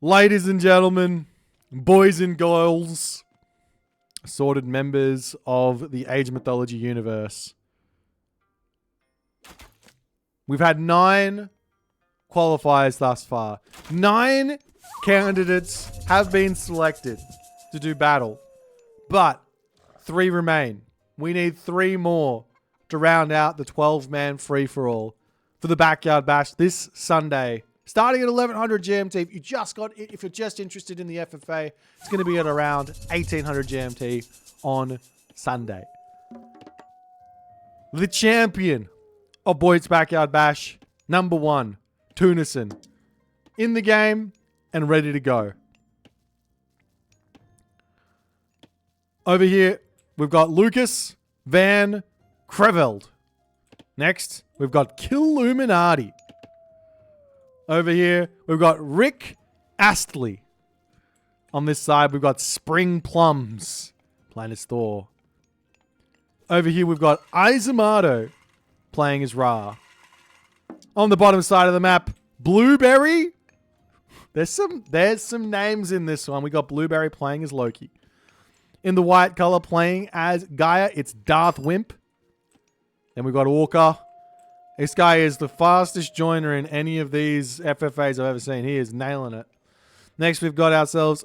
Ladies and gentlemen, boys and girls, assorted members of the Age Mythology universe. We've had 9 qualifiers thus far. 9 candidates have been selected to do battle, but 3 remain. We need 3 more to round out the 12-man free-for-all for the Backyard Bash this Sunday, starting at 1100 GMT. If you're just interested in the FFA, it's going to be at around 1800 GMT on Sunday. The champion of Boit's Backyard Bash, number 1, Tunison, in the game and ready to go. Over here, we've got Lucas Van Creveld. Next, we've got Killuminati. Over here, we've got Rick Astley. On this side, we've got Spring Plums, playing as Thor. Over here, we've got Izumato playing as Ra. On the bottom side of the map, Blueberry. There's some names in this one. We got Blueberry playing as Loki. In the white color playing as Gaia, it's Darth Wimp. Then we've got Orca. This guy is the fastest joiner in any of these FFAs I've ever seen. He is nailing it. Next, we've got ourselves...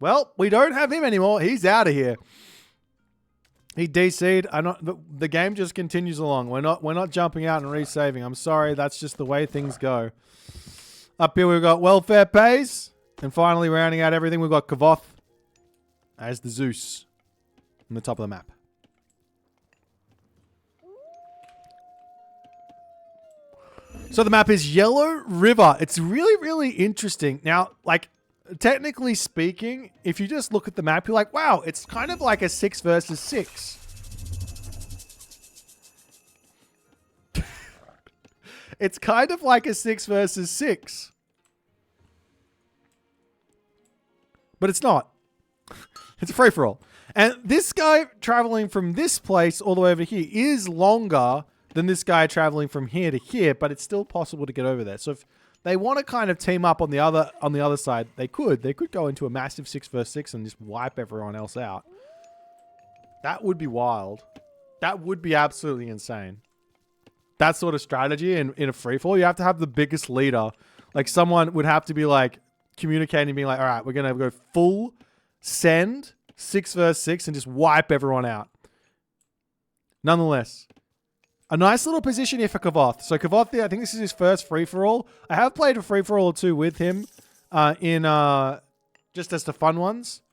Well, we don't have him anymore. He's out of here. He DC'd. The game just continues along. We're not jumping out and resaving. I'm sorry. That's just the way things go. Up here, we've got Welfare Pays. And finally, rounding out everything, we've got Kavoth as the Zeus on the top of the map. So the map is Yellow River. It's really, really interesting. Now, like, technically speaking, if you just look at the map, you're like, wow, it's kind of like a 6 versus 6. It's kind of like a 6 versus 6. But it's not. It's a free-for-all. And this guy traveling from this place all the way over here is longer than this guy traveling from here to here, but it's still possible to get over there. So if they want to kind of team up on the other side, they could. They could go into a massive 6 versus 6 and just wipe everyone else out. That would be wild. That would be absolutely insane. That sort of strategy in a free-for-all, you have to have the biggest leader. Like, someone would have to be like communicating, being like, all right, we're going to go full send 6 versus 6 and just wipe everyone out. Nonetheless, a nice little position here for Kavoth. So Kavoth, I think this is his first free-for-all. I have played a free-for-all or 2 with him in just as the fun ones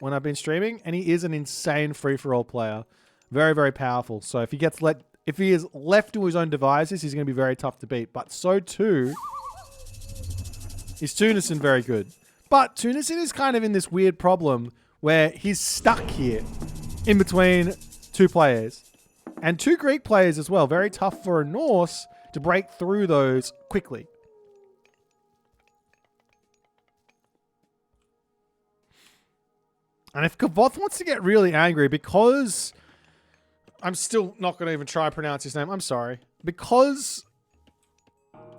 when I've been streaming. And he is an insane free-for-all player. Very, very powerful. So if he is left to his own devices, he's going to be very tough to beat. But so too is Tunison very good. But Tunison is kind of in this weird problem where he's stuck here in between 2 players. And 2 Greek players as well. Very tough for a Norse to break through those quickly. And if Kavoth wants to get really angry, because... I'm still not going to even try to pronounce his name. I'm sorry. Because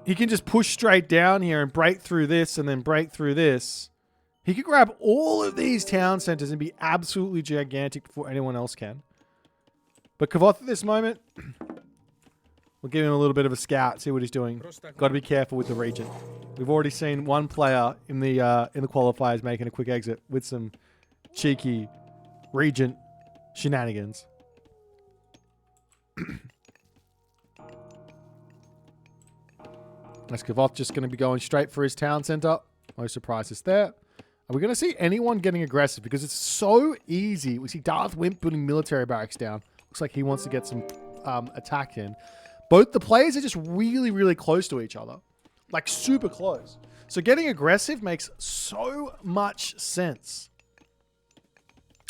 he can just push straight down here and break through this and then break through this. He could grab all of these town centers and be absolutely gigantic before anyone else can. But Kavoth at this moment, we'll give him a little bit of a scout, see what he's doing. Got to be careful with the region. We've already seen one player in the qualifiers making a quick exit with some cheeky regent shenanigans. Is Kavoth just going to be going straight for his town center? No surprises there. Are we going to see anyone getting aggressive? Because it's so easy. We see Darth Wimp putting military barracks down. Looks like he wants to get some attack in. Both the players are just really, really close to each other. Like, super close. So getting aggressive makes so much sense.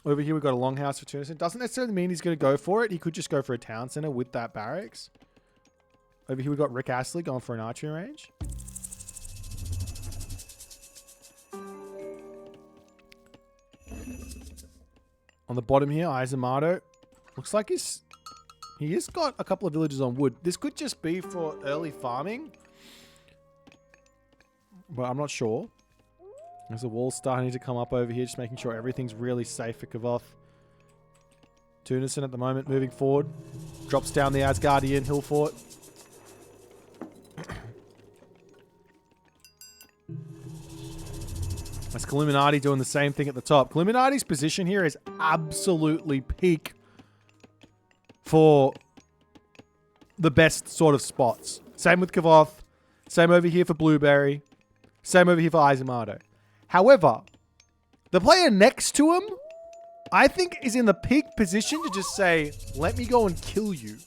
Over here, we've got a longhouse for Tunison. Doesn't necessarily mean he's going to go for it. He could just go for a town center with that barracks. Over here, we've got Rick Astley going for an archery range. On the bottom here, Izamato. Looks like he has got a couple of villages on wood. This could just be for early farming. But I'm not sure. There's a wall starting to come up over here, just making sure everything's really safe for Kavoth. Tunison at the moment moving forward. Drops down the Asgardian hill fort. That's Illuminati doing the same thing at the top. Illuminati's position here is absolutely peak for the best sort of spots. Same with Kavoth. Same over here for Blueberry. Same over here for Izamato. However, the player next to him, I think, is in the peak position to just say, let me go and kill you.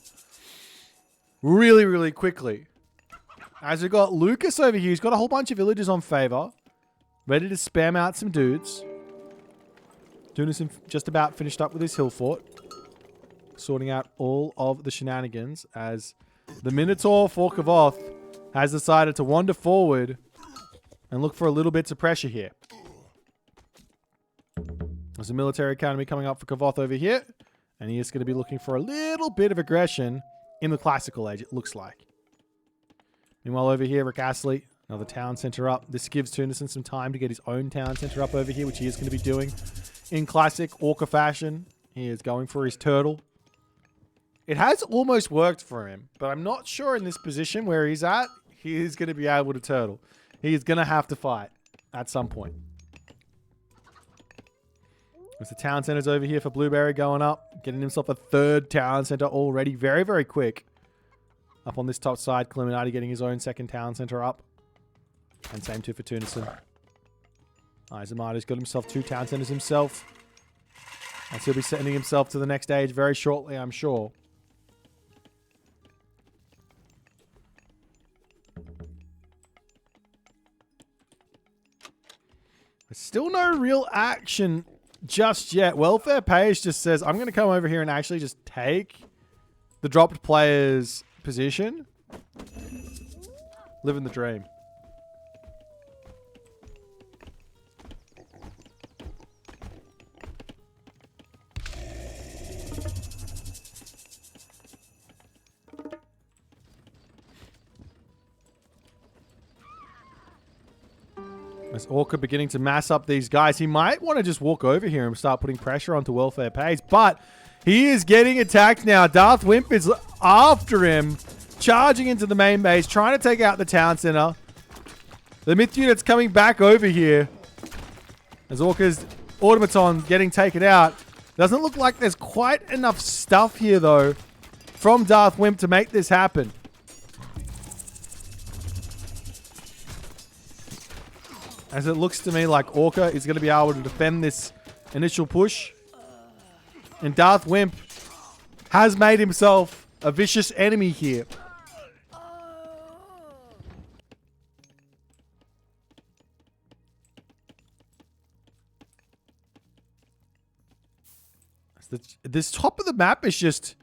Really, really quickly. As we've got Lucas over here, he's got a whole bunch of villagers on favor. Ready to spam out some dudes. Tunison just about finished up with his hill fort. Sorting out all of the shenanigans as the Minotaur for Kavoth has decided to wander forward and look for a little bits of pressure here. There's a military academy coming up for Kavoth over here. And he is going to be looking for a little bit of aggression in the classical age, it looks like. Meanwhile, over here, Rick Astley, another town center up. This gives Tunison some time to get his own town center up over here, which he is going to be doing in classic Orca fashion. He is going for his turtle. It has almost worked for him, but I'm not sure in this position where he's at, he is going to be able to turtle. He is going to have to fight at some point. There's the town centers over here for Blueberry going up. Getting himself a third town center already. Very, very quick. Up on this top side, Illuminati getting his own second town center up. And same too for Tunison. Izamato's got himself 2 town centers himself. And he'll be sending himself to the next stage very shortly, I'm sure. There's still no real action just yet. Welfare Page just says, I'm going to come over here and actually just take the dropped player's position. Living the dream. As Orca beginning to mass up these guys, he might want to just walk over here and start putting pressure onto Welfare Pays, but he is getting attacked now. Darth Wimp is after him, charging into the main base, trying to take out the town center. The myth unit's coming back over here as Orca's automaton getting taken out. Doesn't look like there's quite enough stuff here, though, from Darth Wimp to make this happen. As it looks to me like Orca is going to be able to defend this initial push. And Darth Wimp has made himself a vicious enemy here. This top of the map is just...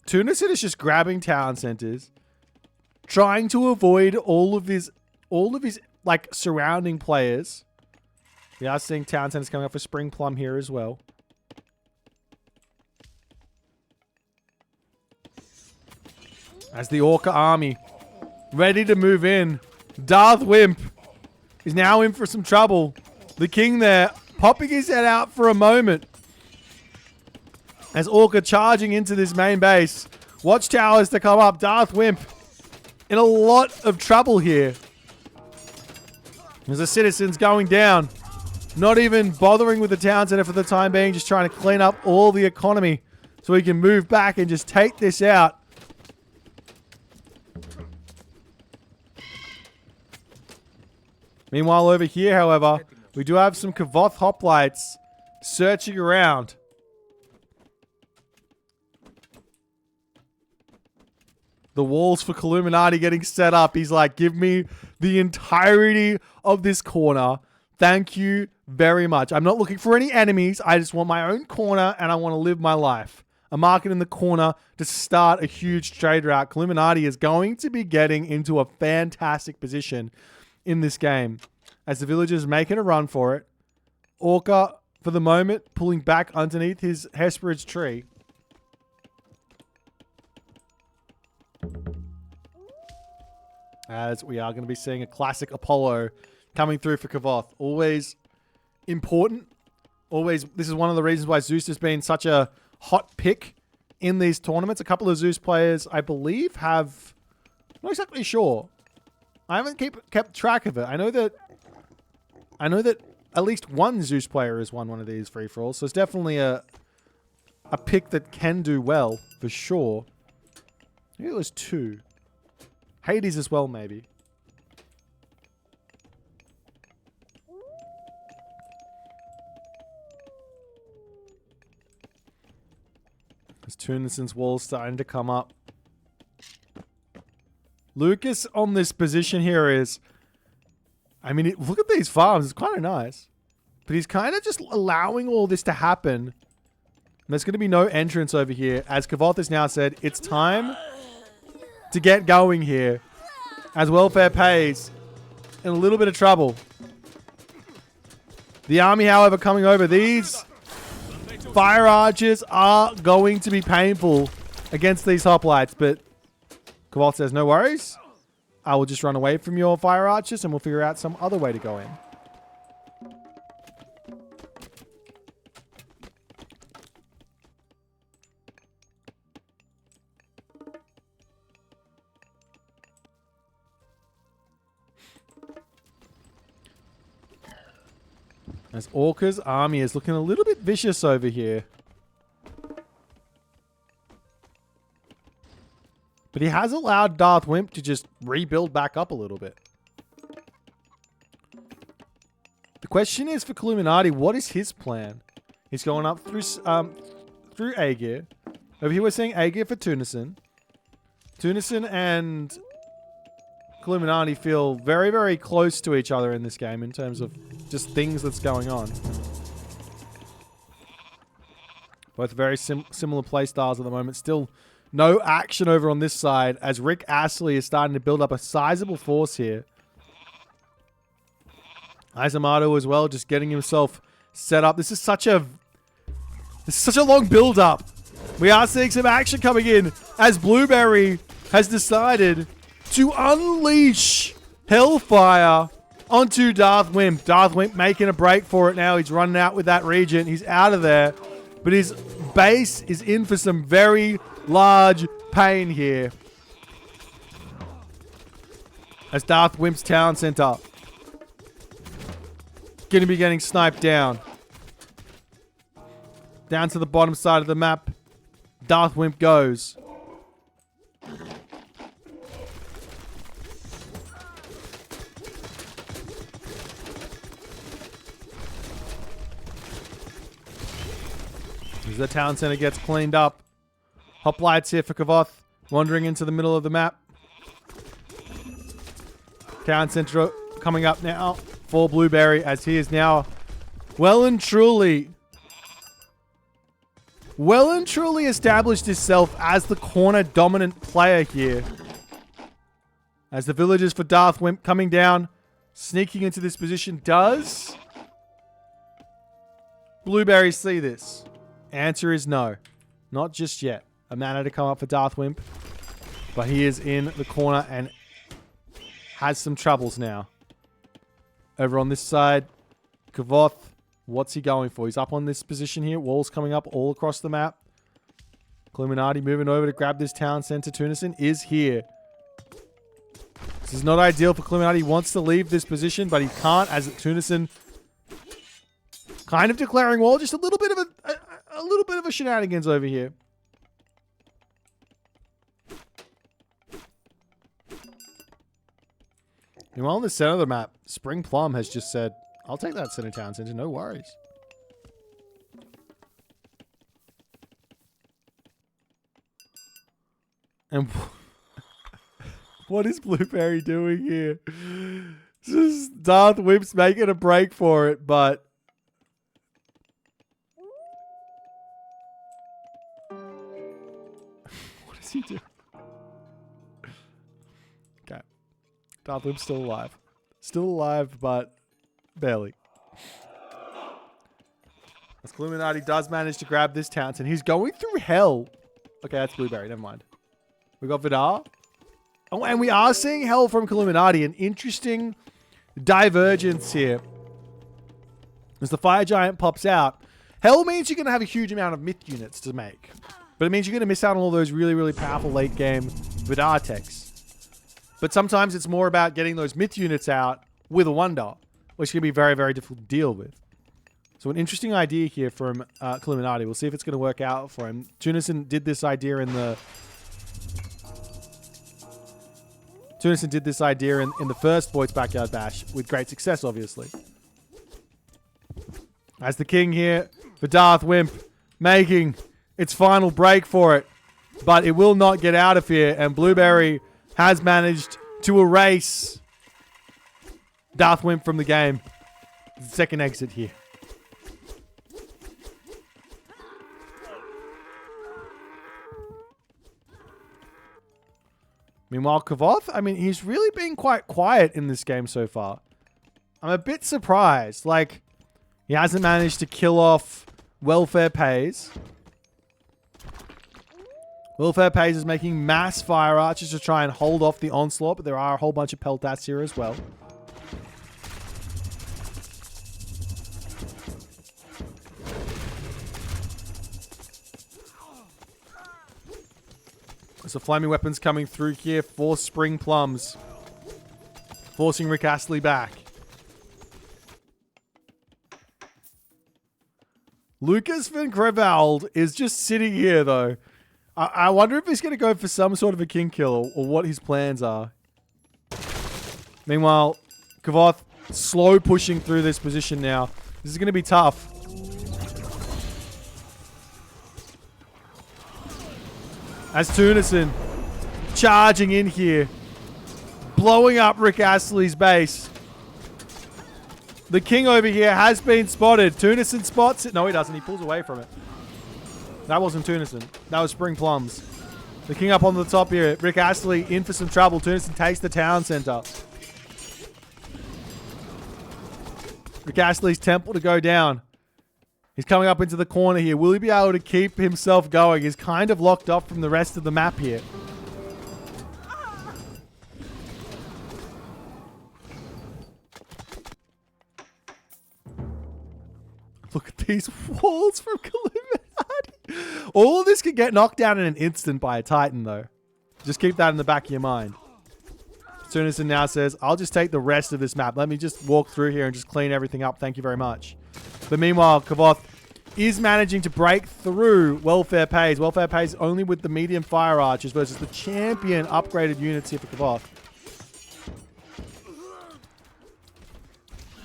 Tunison is just grabbing town centers. Trying to avoid all of his like surrounding players. We are seeing town centers coming up for Spring Plum here as well. As the Orca army ready to move in. Darth Wimp is now in for some trouble. The king there popping his head out for a moment. As Orca charging into this main base. Watchtowers to come up. Darth Wimp in a lot of trouble here. As the citizens going down. Not even bothering with the town center for the time being. Just trying to clean up all the economy. So we can move back and just take this out. Meanwhile over here, however, we do have some Kavoth hoplites searching around. The walls for Illuminati getting set up. He's like, give me the entirety of this corner. Thank you very much. I'm not looking for any enemies. I just want my own corner and I want to live my life. A market in the corner to start a huge trade route. Illuminati is going to be getting into a fantastic position in this game. As the villagers making a run for it. Orca for the moment, pulling back underneath his Hesperid's tree. As we are going to be seeing a classic Apollo coming through for Kavoth. Always important. Always, this is one of the reasons why Zeus has been such a hot pick in these tournaments. A couple of Zeus players, I believe, have... I'm not exactly sure. I haven't kept track of it. I know that at least one Zeus player has won one of these free-for-alls, so it's definitely a pick that can do well, for sure. Maybe it was 2. Hades as well, maybe. As Tunison's wall's starting to come up. Lucas on this position here is... I mean, look at these farms. It's kind of nice. But he's kind of just allowing all this to happen. And there's going to be no entrance over here. As Kavoth has now said, it's time to get going here. As welfare pays. In a little bit of trouble. The army, however, coming over. These fire archers are going to be painful against these hoplites. But Kavoth says, no worries. I will just run away from your fire archers and we'll figure out some other way to go in. As Orca's army is looking a little bit vicious over here. But he has allowed Darth Wimp to just rebuild back up a little bit. The question is for Illuminati, what is his plan? He's going up through Aegir. Over here we're seeing Aegir for Tunison. Tunison and Illuminati feel very, very close to each other in this game in terms of just things that's going on. Both very similar play styles at the moment. Still no action over on this side as Rick Astley is starting to build up a sizable force here. Isamato as well, just getting himself set up. This is such a long build-up. We are seeing some action coming in as Blueberry has decided to unleash Hellfire onto Darth Wimp. Darth Wimp making a break for it now. He's running out with that Regent. He's out of there. But his base is in for some very large pain here. As Darth Wimp's town center going to be getting sniped down. Down to the bottom side of the map. Darth Wimp goes. As the town center gets cleaned up. Hoplites here for Kavoth. Wandering into the middle of the map. Town center coming up now for Blueberry as he is now well and truly established himself as the corner dominant player here. As the villagers for Darth Wimp coming down, sneaking into this position. Does Blueberry see this? Answer is no. Not just yet. A mana to come up for Darth Wimp. But he is in the corner and has some troubles now. Over on this side, Kavoth, what's he going for? He's up on this position here. Walls coming up all across the map. Illuminati moving over to grab this town center. Tunison is here. This is not ideal for Illuminati. He wants to leave this position, but he can't as Tunison kind of declaring war. Just a little bit of a shenanigans over here. Meanwhile, in the center of the map, Spring Plum has just said, I'll take that center town center, no worries. And what is Blueberry doing here? Just Darth Wimp's making a break for it, but what is he doing? Okay. Darth Wimp's still alive. Still alive, but barely. Illuminati does manage to grab this Townsend. He's going through hell. Okay, that's Blueberry. Never mind. We got Vidar. Oh, and we are seeing hell from Illuminati. An interesting divergence here. As the Fire Giant pops out, hell means you're going to have a huge amount of myth units to make. But it means you're going to miss out on all those really, really powerful late game Vidar techs. But sometimes it's more about getting those myth units out with a Wonder, which can be very, very difficult to deal with. So an interesting idea here from Illuminati. We'll see if it's going to work out for him. Tunison did this idea in the... Tunison did this idea in the first Boit's Backyard Bash with great success, obviously. As the king here, for Darth Wimp, making its final break for it. But it will not get out of here. And Blueberry has managed to erase Darth Wimp from the game. Second exit here. Meanwhile, Kavoth, I mean, he's really been quite quiet in this game so far. I'm a bit surprised. Like, he hasn't managed to kill off Welfare Pays. Welfare Pays is making mass fire archers to try and hold off the onslaught, but there are a whole bunch of Peltats here as well. So flaming weapons coming through here for Spring Plums. Forcing Rick Astley back. Lucas Van Creveld is just sitting here though. I wonder if he's going to go for some sort of a king kill or what his plans are. Meanwhile, Kavoth slow pushing through this position now. This is going to be tough. As Tunison charging in here, blowing up Rick Astley's base. The king over here has been spotted. Tunison spots it. No, he doesn't. He pulls away from it. That wasn't Tunison. That was Spring Plums. The king up on the top here. Rick Astley in for some trouble. Tunison takes the town center. Rick Astley's temple to go down. He's coming up into the corner here. Will he be able to keep himself going? He's kind of locked off from the rest of the map here. Look at these walls from Illuminati. All of this could get knocked down in an instant by a Titan, though. Just keep that in the back of your mind. Tunison now says, I'll just take the rest of this map. Let me just walk through here and just clean everything up. Thank you very much. But meanwhile, Kavoth is managing to break through Welfare Pays. Welfare Pays only with the medium fire archers versus the champion upgraded units here for Kavoth.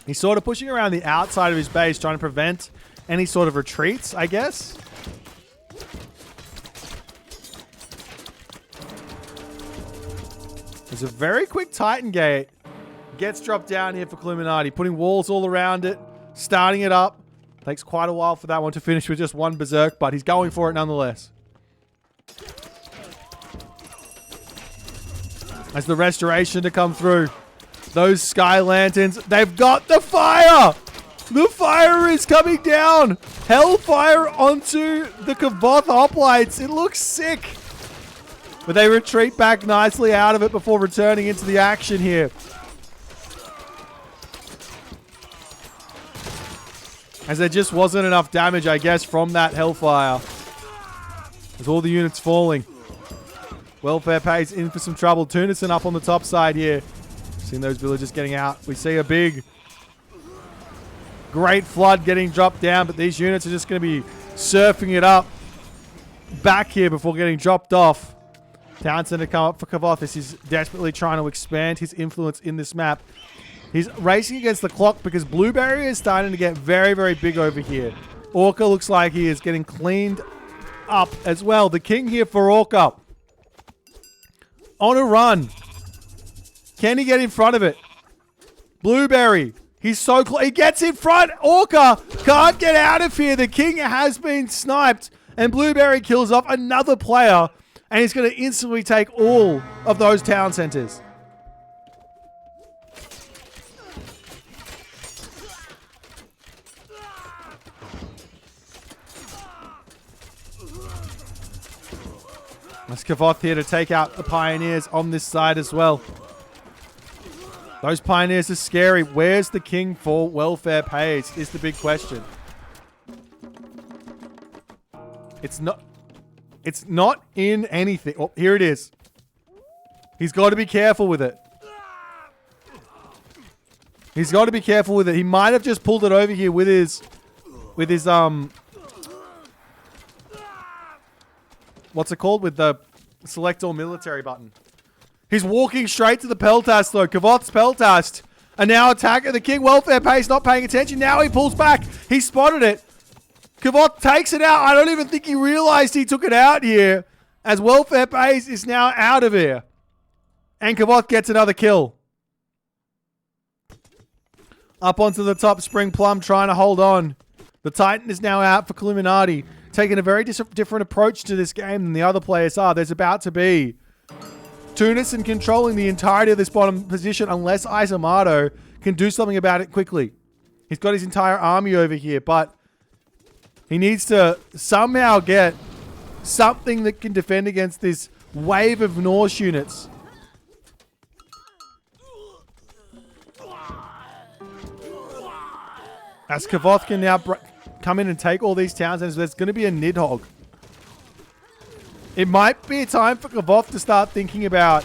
He's sort of pushing around the outside of his base, trying to prevent any sort of retreats, I guess. There's a very quick Titan gate. Gets dropped down here for Illuminati, putting walls all around it, starting it up. Takes quite a while for that one to finish with just one Berserk, but he's going for it nonetheless. As the restoration to come through. Those Sky Lanterns, they've got the fire! The fire is coming down! Hellfire onto the Kavoth hoplites. It looks sick. But they retreat back nicely out of it before returning into the action here. As there just wasn't enough damage, I guess, from that Hellfire. With all the units falling. Welfare Pays in for some trouble. Tunison up on the top side here. Seeing those villagers getting out. We see a big, great flood getting dropped down, but these units are just going to be surfing it up back here before getting dropped off. Townsend to come up for Kavoth as he's desperately trying to expand his influence in this map. He's racing against the clock because Blueberry is starting to get very, very big over here. Orca looks like he is getting cleaned up as well. The king here for Orca. On a run. Can he get in front of it? Blueberry. He's so close. He gets in front. Orca can't get out of here. The king has been sniped. And Blueberry kills off another player. And he's going to instantly take all of those town centers. That's Kavoth here to take out the Pioneers on this side as well. Those Pioneers are scary. Where's the king for welfare pays is the big question. It's not in anything. Oh, here it is. He's got to be careful with it. He's got to be careful with it. He might have just pulled it over here with his what's it called? With the select all military button. He's walking straight to the Peltast though. Kavoth's Peltast are now attacking the king. Welfare pays not paying attention. Now he pulls back. He spotted it. Kavoth takes it out. I don't even think he realized he took it out here. As welfare pays is now out of here. And Kavoth gets another kill. Up onto the top, Spring Plum trying to hold on. The Titan is now out for Illuminati. Taking a very different approach to this game than the other players are. There's about to be Tunison controlling the entirety of this bottom position unless Isamato can do something about it quickly. He's got his entire army over here, but he needs to somehow get something that can defend against this wave of Norse units. As Kavoth can now come in and take all these towns, and there's going to be a Nidhogg. It might be a time for Kavoth to start thinking about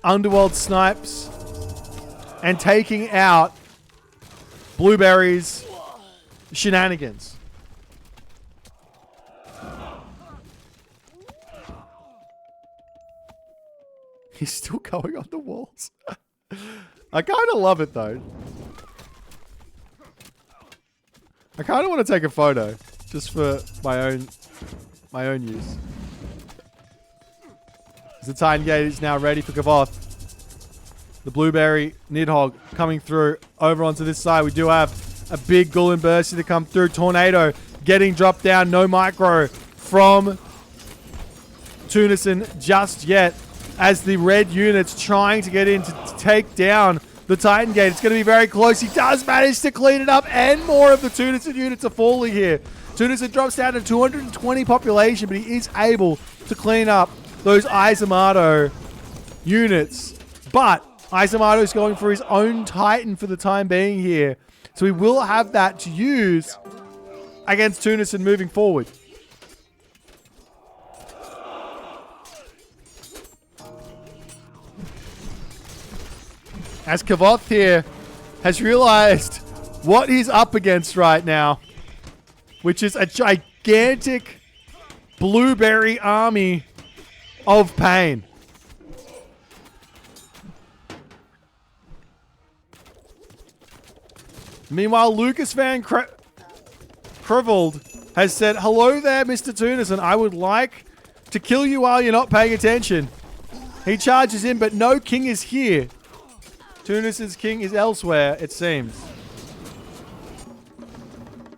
Underworld snipes and taking out Blueberry's shenanigans. He's still going on the walls. I kind of love it though. I kind of want to take a photo just for my own use. The Titan Gate is now ready for Kavoth. The Blueberry Nidhogg coming through over onto this side. We do have a big Gullen Bursty to come through. Tornado getting dropped down. No micro from Tunison just yet. As the red unit's trying to get in to take down the Titan Gate. It's going to be very close. He does manage to clean it up, and more of the Tunison units are falling here. Tunison drops down to 220 population, but he is able to clean up those Isamato units. But Isamato is going for his own Titan for the time being here. So we will have that to use against Tunison moving forward. As Kavoth here has realized what he's up against right now, which is a gigantic Blueberry army of pain. Meanwhile, Lucas Van Creveld has said, "Hello there, Mr. Tunison. I would like to kill you while you're not paying attention." He charges in, but no king is here. Tunison's king is elsewhere, it seems.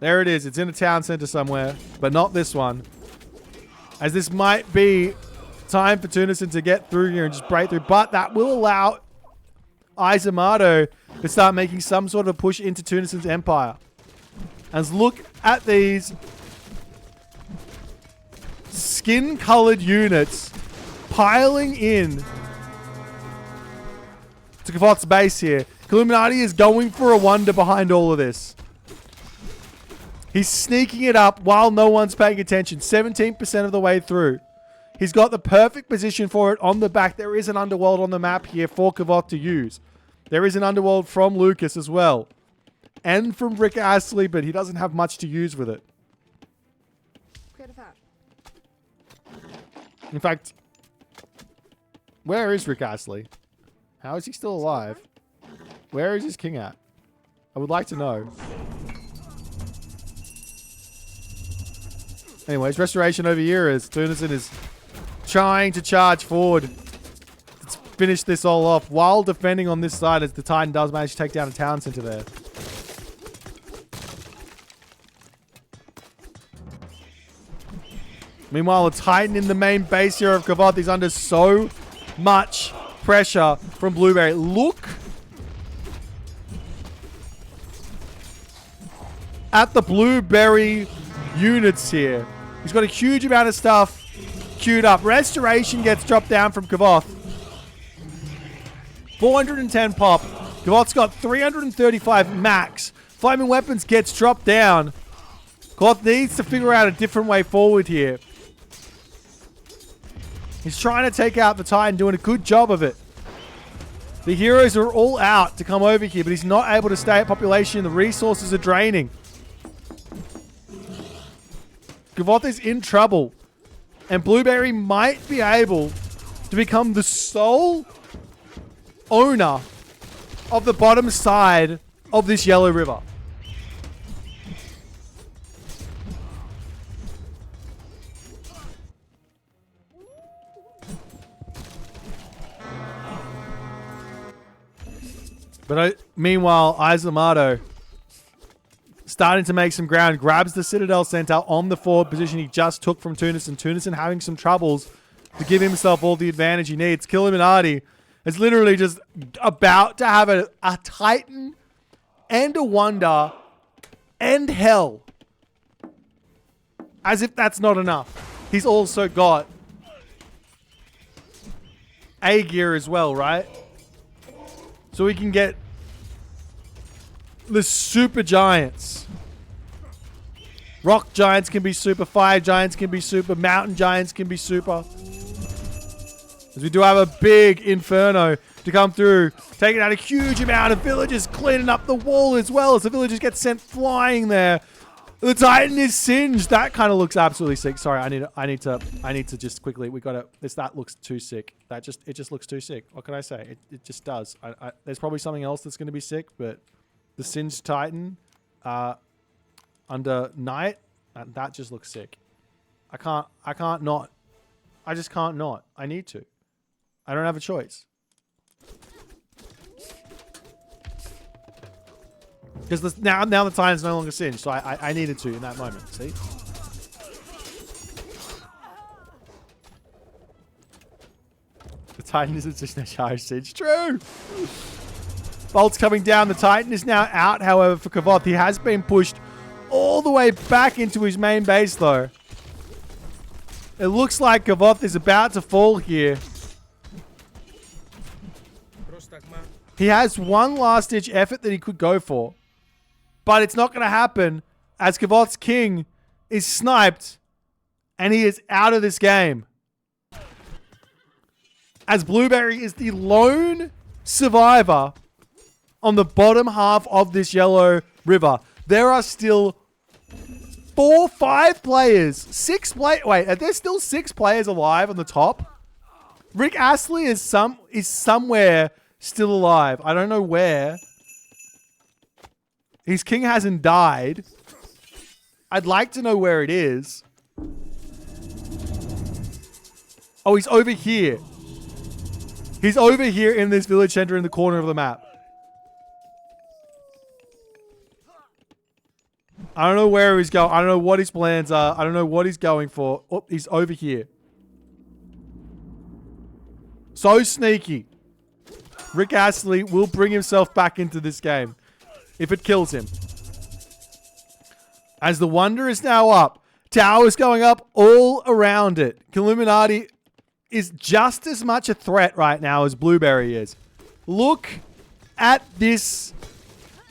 There it is. It's in a town center somewhere, but not this one. As this might be time for Tunison to get through here and just break through, but that will allow Isamato to start making some sort of push into Tunison's empire. And look at these skin-colored units piling in to Kavoth's base here. Illuminati is going for a wonder behind all of this. He's sneaking it up while no one's paying attention. 17% of the way through. He's got the perfect position for it on the back. There is an underworld on the map here for Kavoth to use. There is an underworld from Lucas as well. And from Rick Astley, but he doesn't have much to use with it. In fact, where is Rick Astley? How is he still alive? Where is his king at? I would like to know. Anyways, restoration over here as Tunison is trying to charge forward. Let's finish this all off while defending on this side as the Titan does manage to take down a town center there. Meanwhile, the Titan in the main base here of Kavoth is under so much pressure from Blueberry. Look at the Blueberry units here. He's got a huge amount of stuff queued up. Restoration gets dropped down from Kavoth. 410 pop. Kavoth's got 335 max. Flaming weapons gets dropped down. Kavoth needs to figure out a different way forward here. He's trying to take out the Titan, doing a good job of it. The heroes are all out to come over here, but he's not able to stay at population. The resources are draining. Kavoth is in trouble. And Blueberry might be able to become the sole owner of the bottom side of this yellow river. But meanwhile, Islamato starting to make some ground, grabs the Citadel Center on the forward position he just took from Tunison. Tunison having some troubles to give himself all the advantage he needs. Killuminati is literally just about to have a Titan and a Wonder and Hell. As if that's not enough. He's also got A gear as well, right? So we can get the super giants. Rock giants can be super. Fire giants can be super. Mountain giants can be super. As we do have a big inferno to come through. Taking out a huge amount of villagers. Cleaning up the wall as well as the villagers get sent flying there. The Titan is singed. That kind of looks absolutely sick. Sorry, I need to just quickly. We gotta. That looks too sick. It just looks too sick. What can I say? It just does. There's probably something else that's going to be sick, but the singed Titan under Night, that just looks sick. I can't not. I just can't not. I need to. I don't have a choice. Because now the Titan's no longer singed, so I needed to in that moment, see? The Titan isn't just a charge singed. True! Bolt's coming down. The Titan is now out, however, for Kavoth. He has been pushed all the way back into his main base, though. It looks like Kavoth is about to fall here. He has one last-ditch effort that he could go for. But it's not going to happen as Kavoth's king is sniped and he is out of this game. As Blueberry is the lone survivor on the bottom half of this yellow river. There are still 5 players. 6 players. Wait, are there still 6 players alive on the top? Rick Astley is somewhere still alive. I don't know where. His king hasn't died. I'd like to know where it is. Oh, he's over here. He's over here in this village center in the corner of the map. I don't know where he's going. I don't know what his plans are. I don't know what he's going for. Oh, he's over here. So sneaky. Rick Astley will bring himself back into this game. If it kills him. As the Wonder is now up. Towers going up all around it. Illuminati is just as much a threat right now as Blueberry is. Look at this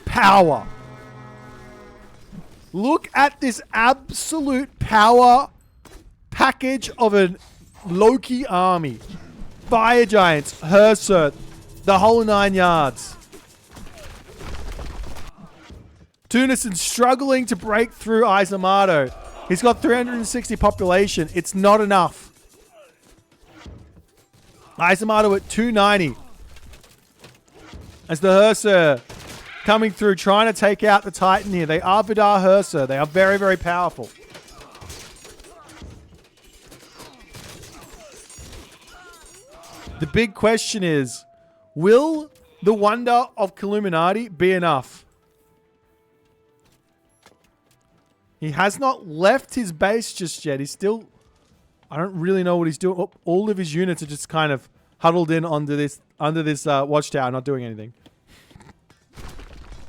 power. Look at this absolute power package of a Loki army. Fire Giants, Hersert, the whole 9 yards. Tunison struggling to break through Islamato. He's got 360 population. It's not enough. Islamato at 290. As the Herser coming through, trying to take out the Titan here. They are Vidar Herser. They are very, very powerful. The big question is, will the Wonder of Illuminati be enough? He has not left his base just yet. He's still... I don't really know what he's doing. Oh, all of his units are just kind of huddled in under this watchtower, not doing anything.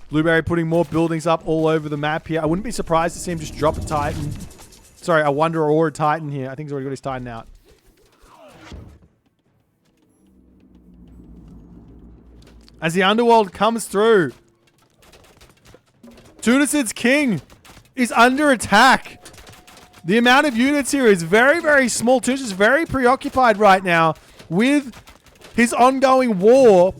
Blueberry putting more buildings up all over the map here. I wouldn't be surprised to see him just drop a Titan. Sorry, a Wonder or a Titan here. I think he's already got his Titan out. as the underworld comes through. Tunison's king is under attack. The amount of units here is very, very small. Tunison's very preoccupied right now with his ongoing war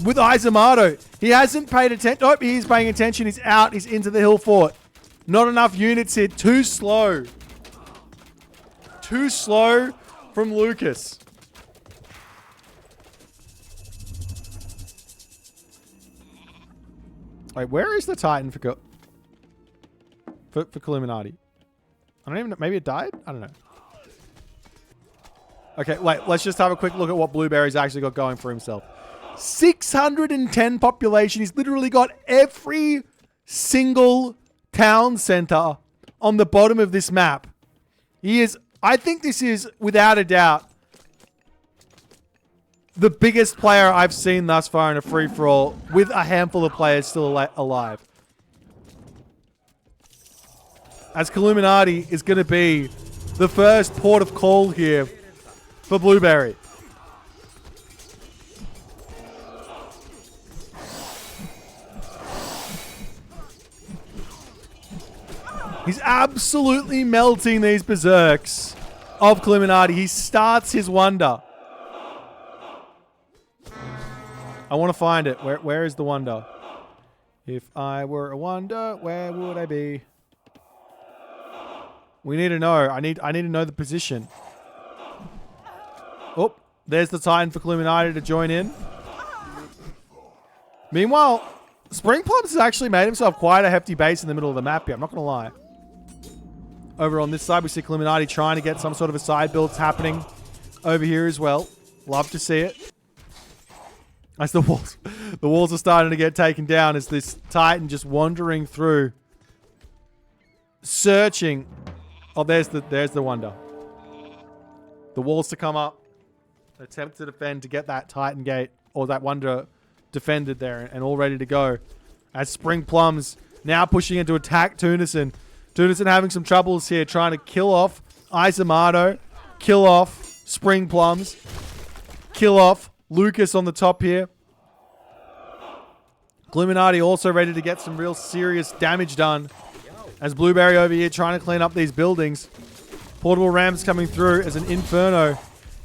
with Isamado. He hasn't paid attention. Nope, he's paying attention. He's out. He's into the hill fort. Not enough units here. Too slow. Too slow from Lucas. Wait, where is the Titan for Illuminati? I don't even know. Maybe it died? I don't know. Okay, wait. Let's just have a quick look at what Blueberry's actually got going for himself. 610 population. He's literally got every single town center on the bottom of this map. He is... I think this is, without a doubt, the biggest player I've seen thus far in a free-for-all, with a handful of players still alive. As Illuminati is going to be the first port of call here for Blueberry. He's absolutely melting these berserks of Illuminati. He starts his wonder. I want to find it. Where is the wonder? If I were a wonder, where would I be? We need to know. I need to know the position. Oh, there's the Titan for Illuminati to join in. Meanwhile, Spring Plums has actually made himself quite a hefty base in the middle of the map here. I'm not going to lie. Over on this side, we see Illuminati trying to get some sort of a side build happening over here as well. Love to see it. As the walls are starting to get taken down as this Titan just wandering through, searching. Oh, there's the wonder. The walls to come up. Attempt to defend to get that Titan gate or that wonder defended there and all ready to go. As Spring Plums now pushing in to attack Tunison. Tunison having some troubles here, trying to kill off Isamado, kill off Spring Plums, kill off Lucas on the top here. Illuminati also ready to get some real serious damage done. As Blueberry over here trying to clean up these buildings. Portable rams coming through as an Inferno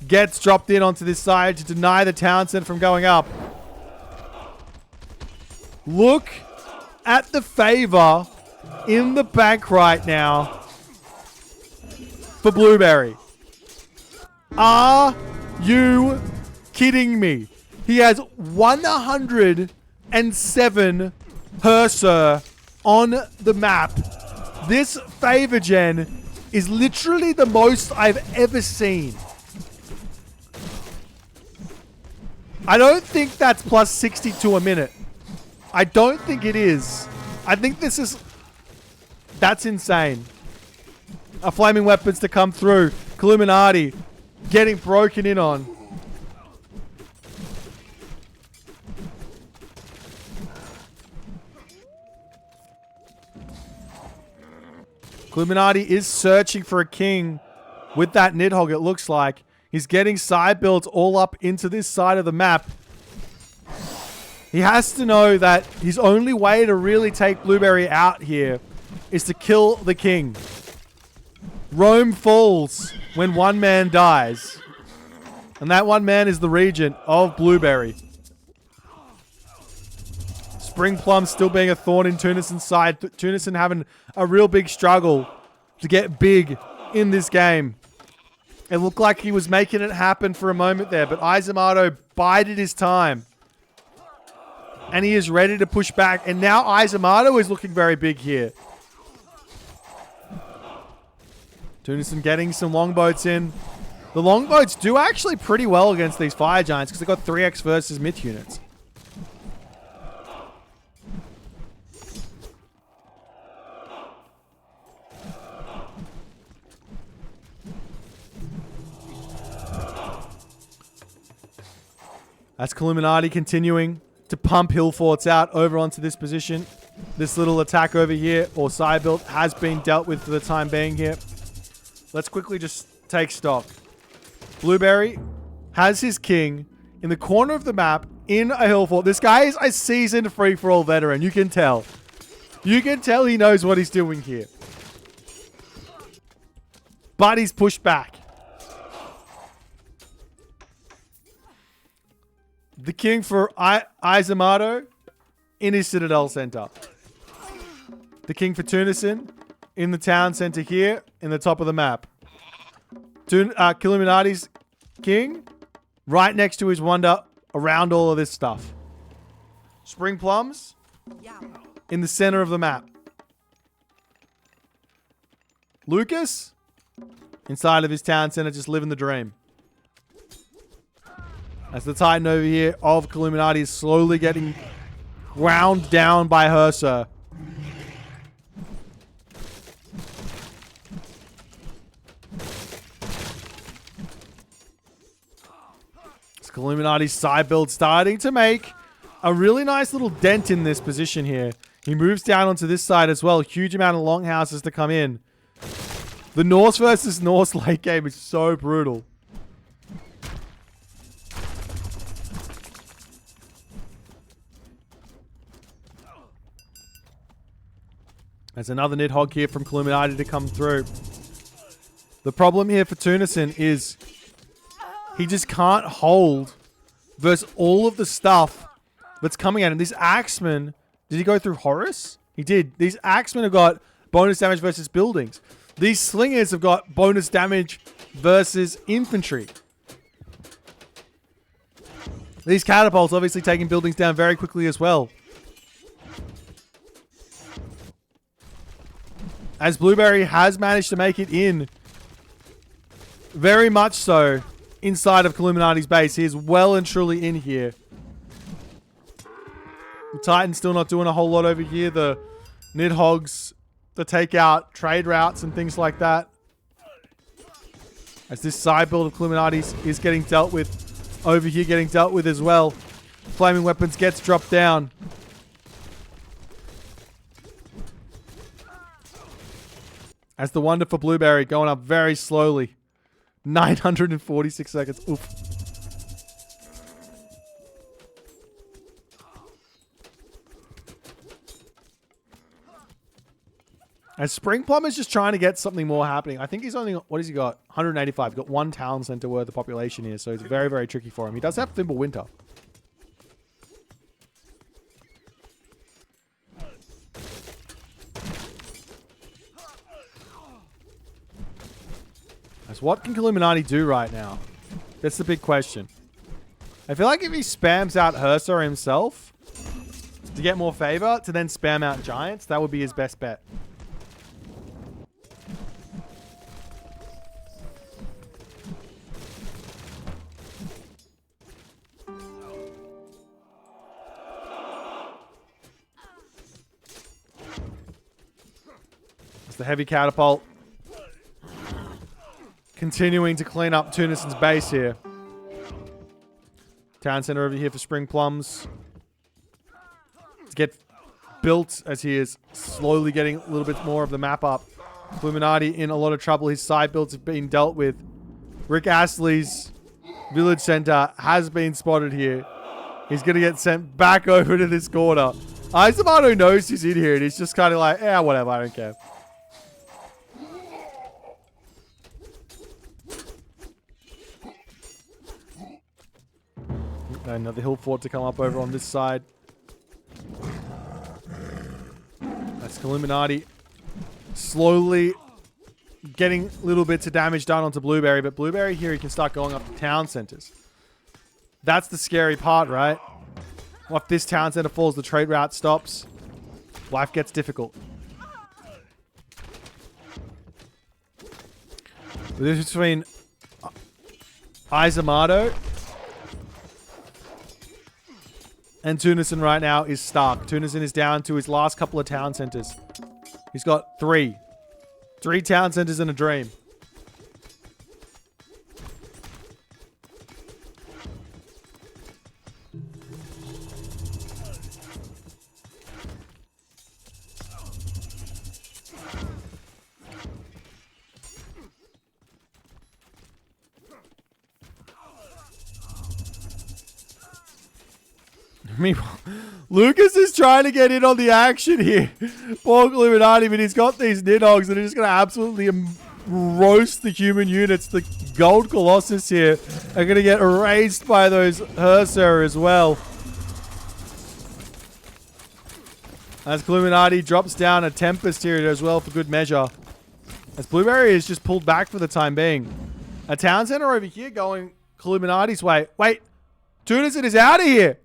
gets dropped in onto this side to deny the town center from going up. Look at the favor in the bank right now for Blueberry. Are you kidding me? He has 107 Hersir on the map. This favor gen is literally the most I've ever seen. I don't think that's plus 62 a minute. I don't think it is. I think this is... That's insane. A flaming weapons to come through. Illuminati getting broken in on. Illuminati is searching for a king with that Nidhogg, it looks like. He's getting side builds all up into this side of the map. He has to know that his only way to really take Blueberry out here is to kill the king. Rome falls when one man dies. And that one man is the regent of Blueberry. Spring Plum still being a thorn in Tunison's side. Tunison having a real big struggle to get big in this game. It looked like he was making it happen for a moment there, but Isamado bided his time. And he is ready to push back. And now Isamado is looking very big here. Tunison getting some longboats in. The longboats do actually pretty well against these fire giants because they've got 3x versus myth units. That's Illuminati continuing to pump hill forts out over onto this position. This little attack over here, or side build, has been dealt with for the time being here. Let's quickly just take stock. Blueberry has his king in the corner of the map in a hill fort. This guy is a seasoned free-for-all veteran. You can tell. You can tell he knows what he's doing here. But he's pushed back. The king for Izamato in his citadel center. The king for Tunison in the town center here in the top of the map. Killuminati's king right next to his wonder around all of this stuff. Spring Plums in the center of the map. Lucas inside of his town center just living the dream. As the Titan over here of Killuminati is slowly getting ground down by Hersa. Illuminati's side build starting to make a really nice little dent in this position here. He moves down onto this side as well. Huge amount of longhouses to come in. The Norse versus Norse late game is so brutal. There's another Nidhogg here from Illuminati to come through. The problem here for Tunison is he just can't hold versus all of the stuff that's coming at him. These axemen, did he go through Horus? He did. These axemen have got bonus damage versus buildings. These slingers have got bonus damage versus infantry. These catapults obviously taking buildings down very quickly as well. As Blueberry has managed to make it in, very much so, inside of Illuminati's base. He is well and truly in here. The Titan's still not doing a whole lot over here. The Nidhoggs to take out trade routes and things like that. As this side build of Illuminati's is getting dealt with over here, getting dealt with as well. Flaming weapons gets dropped down. As the wonder for Blueberry going up very slowly. 946 seconds. Oof. And Spring Plum is just trying to get something more happening. I think he's only, what has he got? 185. He's got one town center worth of population here, so it's very, very tricky for him. He does have Thimble Winter. What can Illuminati do right now? That's the big question. I feel like if he spams out Hersa himself to get more favor, to then spam out Giants, that would be his best bet. It's the heavy catapult. Continuing to clean up Tunison's base here. Town center over here for Spring Plums. To get built as he is slowly getting a little bit more of the map up. Illuminati in a lot of trouble. His side builds have been dealt with. Rick Astley's village center has been spotted here. He's going to get sent back over to this corner. Izamato knows he's in here and he's just kind of like, yeah, whatever, I don't care. Another hill fort to come up over on this side. That's Illuminati slowly getting little bits of damage done onto Blueberry, but Blueberry here, he can start going up to town centers. That's the scary part, right? If this town center falls, the trade route stops. Life gets difficult. The difference between Izamato and Tunison right now is stark. Tunison is down to his last couple of town centers. He's got three. 3 town centers in a dream. Meanwhile, Lucas is trying to get in on the action here. Poor Illuminati, but he's got these Nidhogg's that are just going to absolutely roast the human units. The Gold Colossus here are going to get erased by those Herser as well. As Illuminati drops down a Tempest here as well for good measure. As Blueberry is just pulled back for the time being. A town center over here going Illuminati's way. Wait, Tunison is out of here.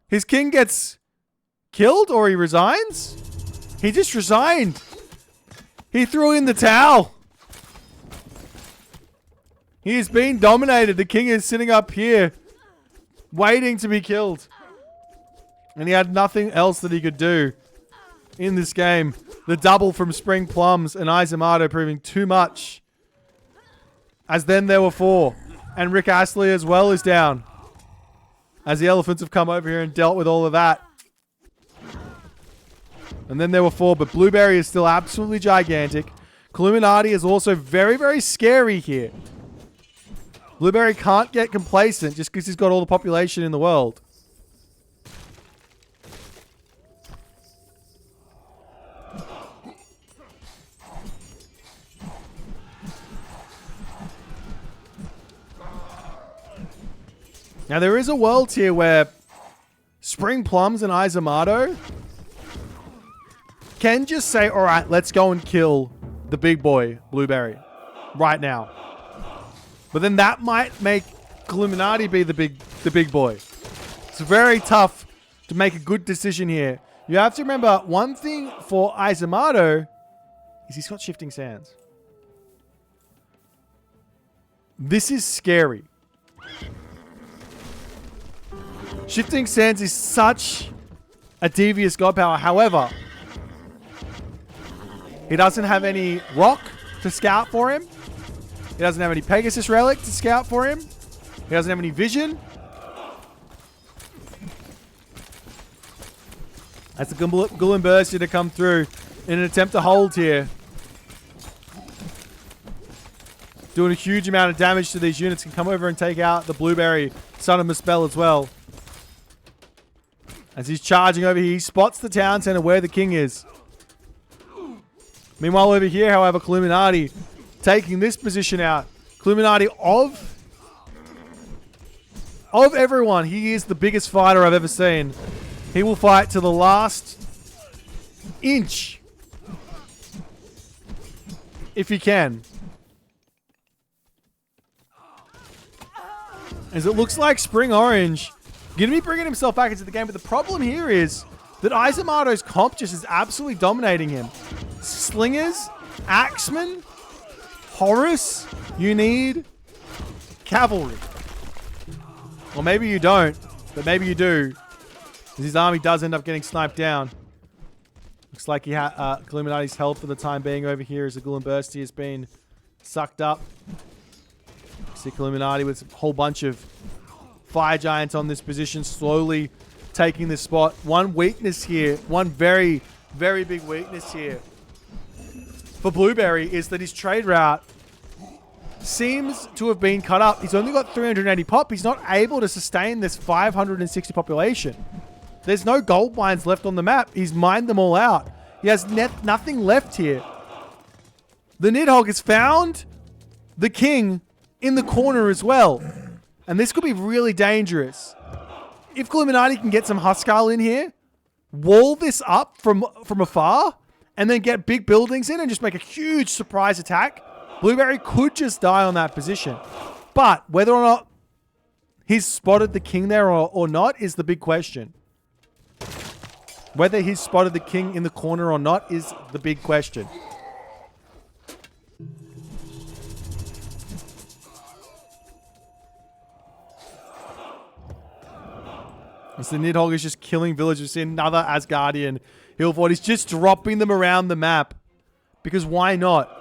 His king gets killed or he resigns? He just resigned. He threw in the towel. He is being dominated. The king is sitting up here waiting to be killed. And he had nothing else that he could do in this game. The double from Spring Plums and Izumato proving too much. As then there were 4. And Rick Astley as well is down. As the elephants have come over here and dealt with all of that. And then there were 4, but Blueberry is still absolutely gigantic. Illuminati is also very, very scary here. Blueberry can't get complacent just because he's got all the population in the world. Now, there is a world here where Spring Plums and Izumato can just say, all right, let's go and kill the big boy, Blueberry, right now. But then that might make Illuminati be the big boy. It's very tough to make a good decision here. You have to remember, one thing for Izumato is he's got Shifting Sands. This is scary. Shifting Sands is such a devious god power. However, he doesn't have any rock to scout for him. He doesn't have any Pegasus relic to scout for him. He doesn't have any vision. That's the Gullen Burst here to come through in an attempt to hold here. Doing a huge amount of damage to these units. Can come over and take out the Blueberry Son of Muspel as well. As he's charging over here, he spots the town center where the king is. Meanwhile, over here, however, Illuminati taking this position out. Illuminati of everyone, he is the biggest fighter I've ever seen. He will fight to the last inch. If he can. As it looks like Spring Orange going to be bringing himself back into the game. But the problem here is that Izumato's comp just is absolutely dominating him. Slingers, Axemen, Horus, you need cavalry. Or maybe you don't, but maybe you do. His army does end up getting sniped down. Looks like Illuminati's health for the time being over here as the Gullen Bursty has been sucked up. See Illuminati with a whole bunch of Fire Giants on this position, slowly taking this spot. One weakness here, one very, very big weakness here for Blueberry is that his trade route seems to have been cut up. He's only got 380 pop. He's not able to sustain this 560 population. There's no gold mines left on the map. He's mined them all out. He has nothing left here. The Nidhogg has found the king in the corner as well. And this could be really dangerous. If Illuminati can get some Huskar in here, wall this up from afar, and then get big buildings in and just make a huge surprise attack, Blueberry could just die on that position. But whether or not he's spotted the king there or not is the big question. Whether he's spotted the king in the corner or not is the big question. As the Nidhogg is just killing villagers. See another Asgardian hill fort. He's just dropping them around the map. Because why not?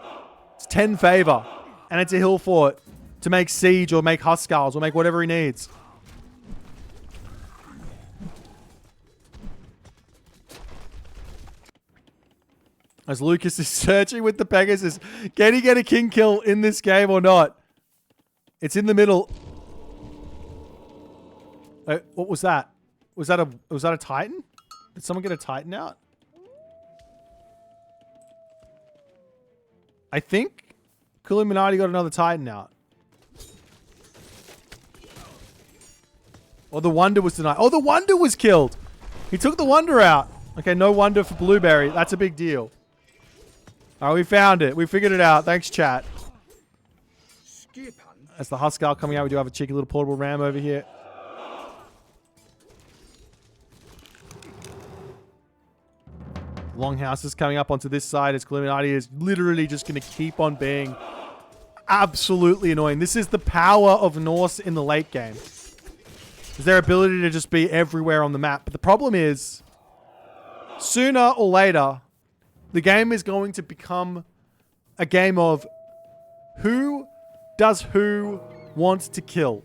It's 10 favor. And it's a hill fort to make siege or make Huskars or make whatever he needs. As Lucas is searching with the Pegasus. Can he get a king kill in this game or not? It's in the middle. What was that? Was that a Titan? Did someone get a Titan out? I think Illuminati got another Titan out. Or the Wonder was denied. Oh, the Wonder was killed. He took the Wonder out. Okay, no Wonder for Blueberry. That's a big deal. All right, we found it. We figured it out. Thanks, chat. As the Huskar coming out, we do have a cheeky little portable ram over here. Longhouse is coming up onto this side as Illuminati is literally just going to keep on being absolutely annoying. This is the power of Norse in the late game. Is their ability to just be everywhere on the map. But the problem is, sooner or later, the game is going to become a game of who does who wants to kill.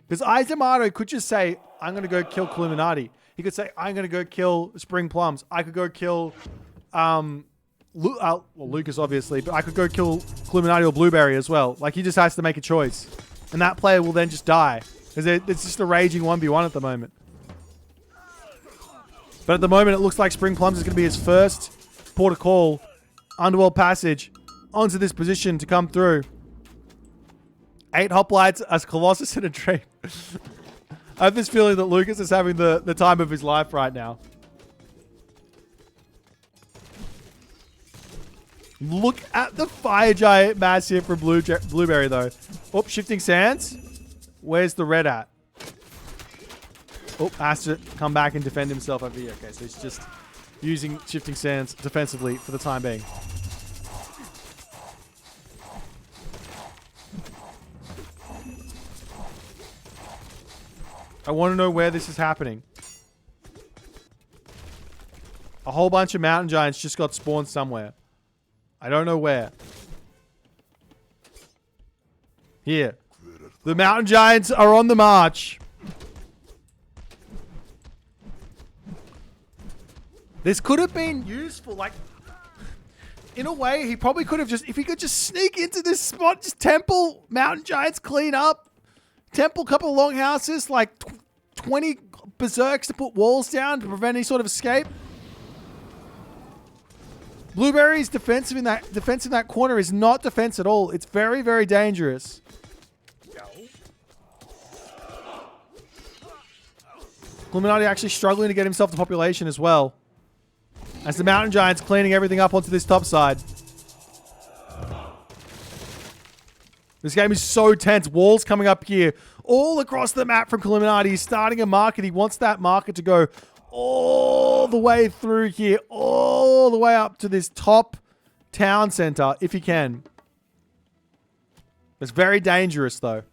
Because Izamato could just say, I'm going to go kill Illuminati. He could say, I'm going to go kill Spring Plums. I could go kill, Lucas, obviously, but I could go kill Illuminati or Blueberry as well. Like, he just has to make a choice. And that player will then just die. Because it's just a raging 1v1 at the moment. But at the moment, it looks like Spring Plums is going to be his first port of call. Underworld Passage onto this position to come through. 8 hoplites as Colossus in a dream. I have this feeling that Lucas is having the time of his life right now. Look at the fire giant mass here from Blueberry, though. Oh, shifting sands. Where's the red at? Oh, has to come back and defend himself over here. Okay, so he's just using shifting sands defensively for the time being. I want to know where this is happening. A whole bunch of mountain giants just got spawned somewhere. I don't know where. Here. The mountain giants are on the march. This could have been useful. Like, in a way, he probably could have just... If he could just sneak into this spot, just temple, mountain giants clean up. Temple, couple of longhouses, like 20 berserks to put walls down to prevent any sort of escape. Blueberry's defense in that corner is not defense at all. It's very, very dangerous. Illuminati actually struggling to get himself to population as well. As the mountain giant's cleaning everything up onto this top side. This game is so tense. Walls coming up here all across the map from Illuminati. He's starting a market. He wants that market to go all the way through here, all the way up to this top town center, if he can. It's very dangerous, though.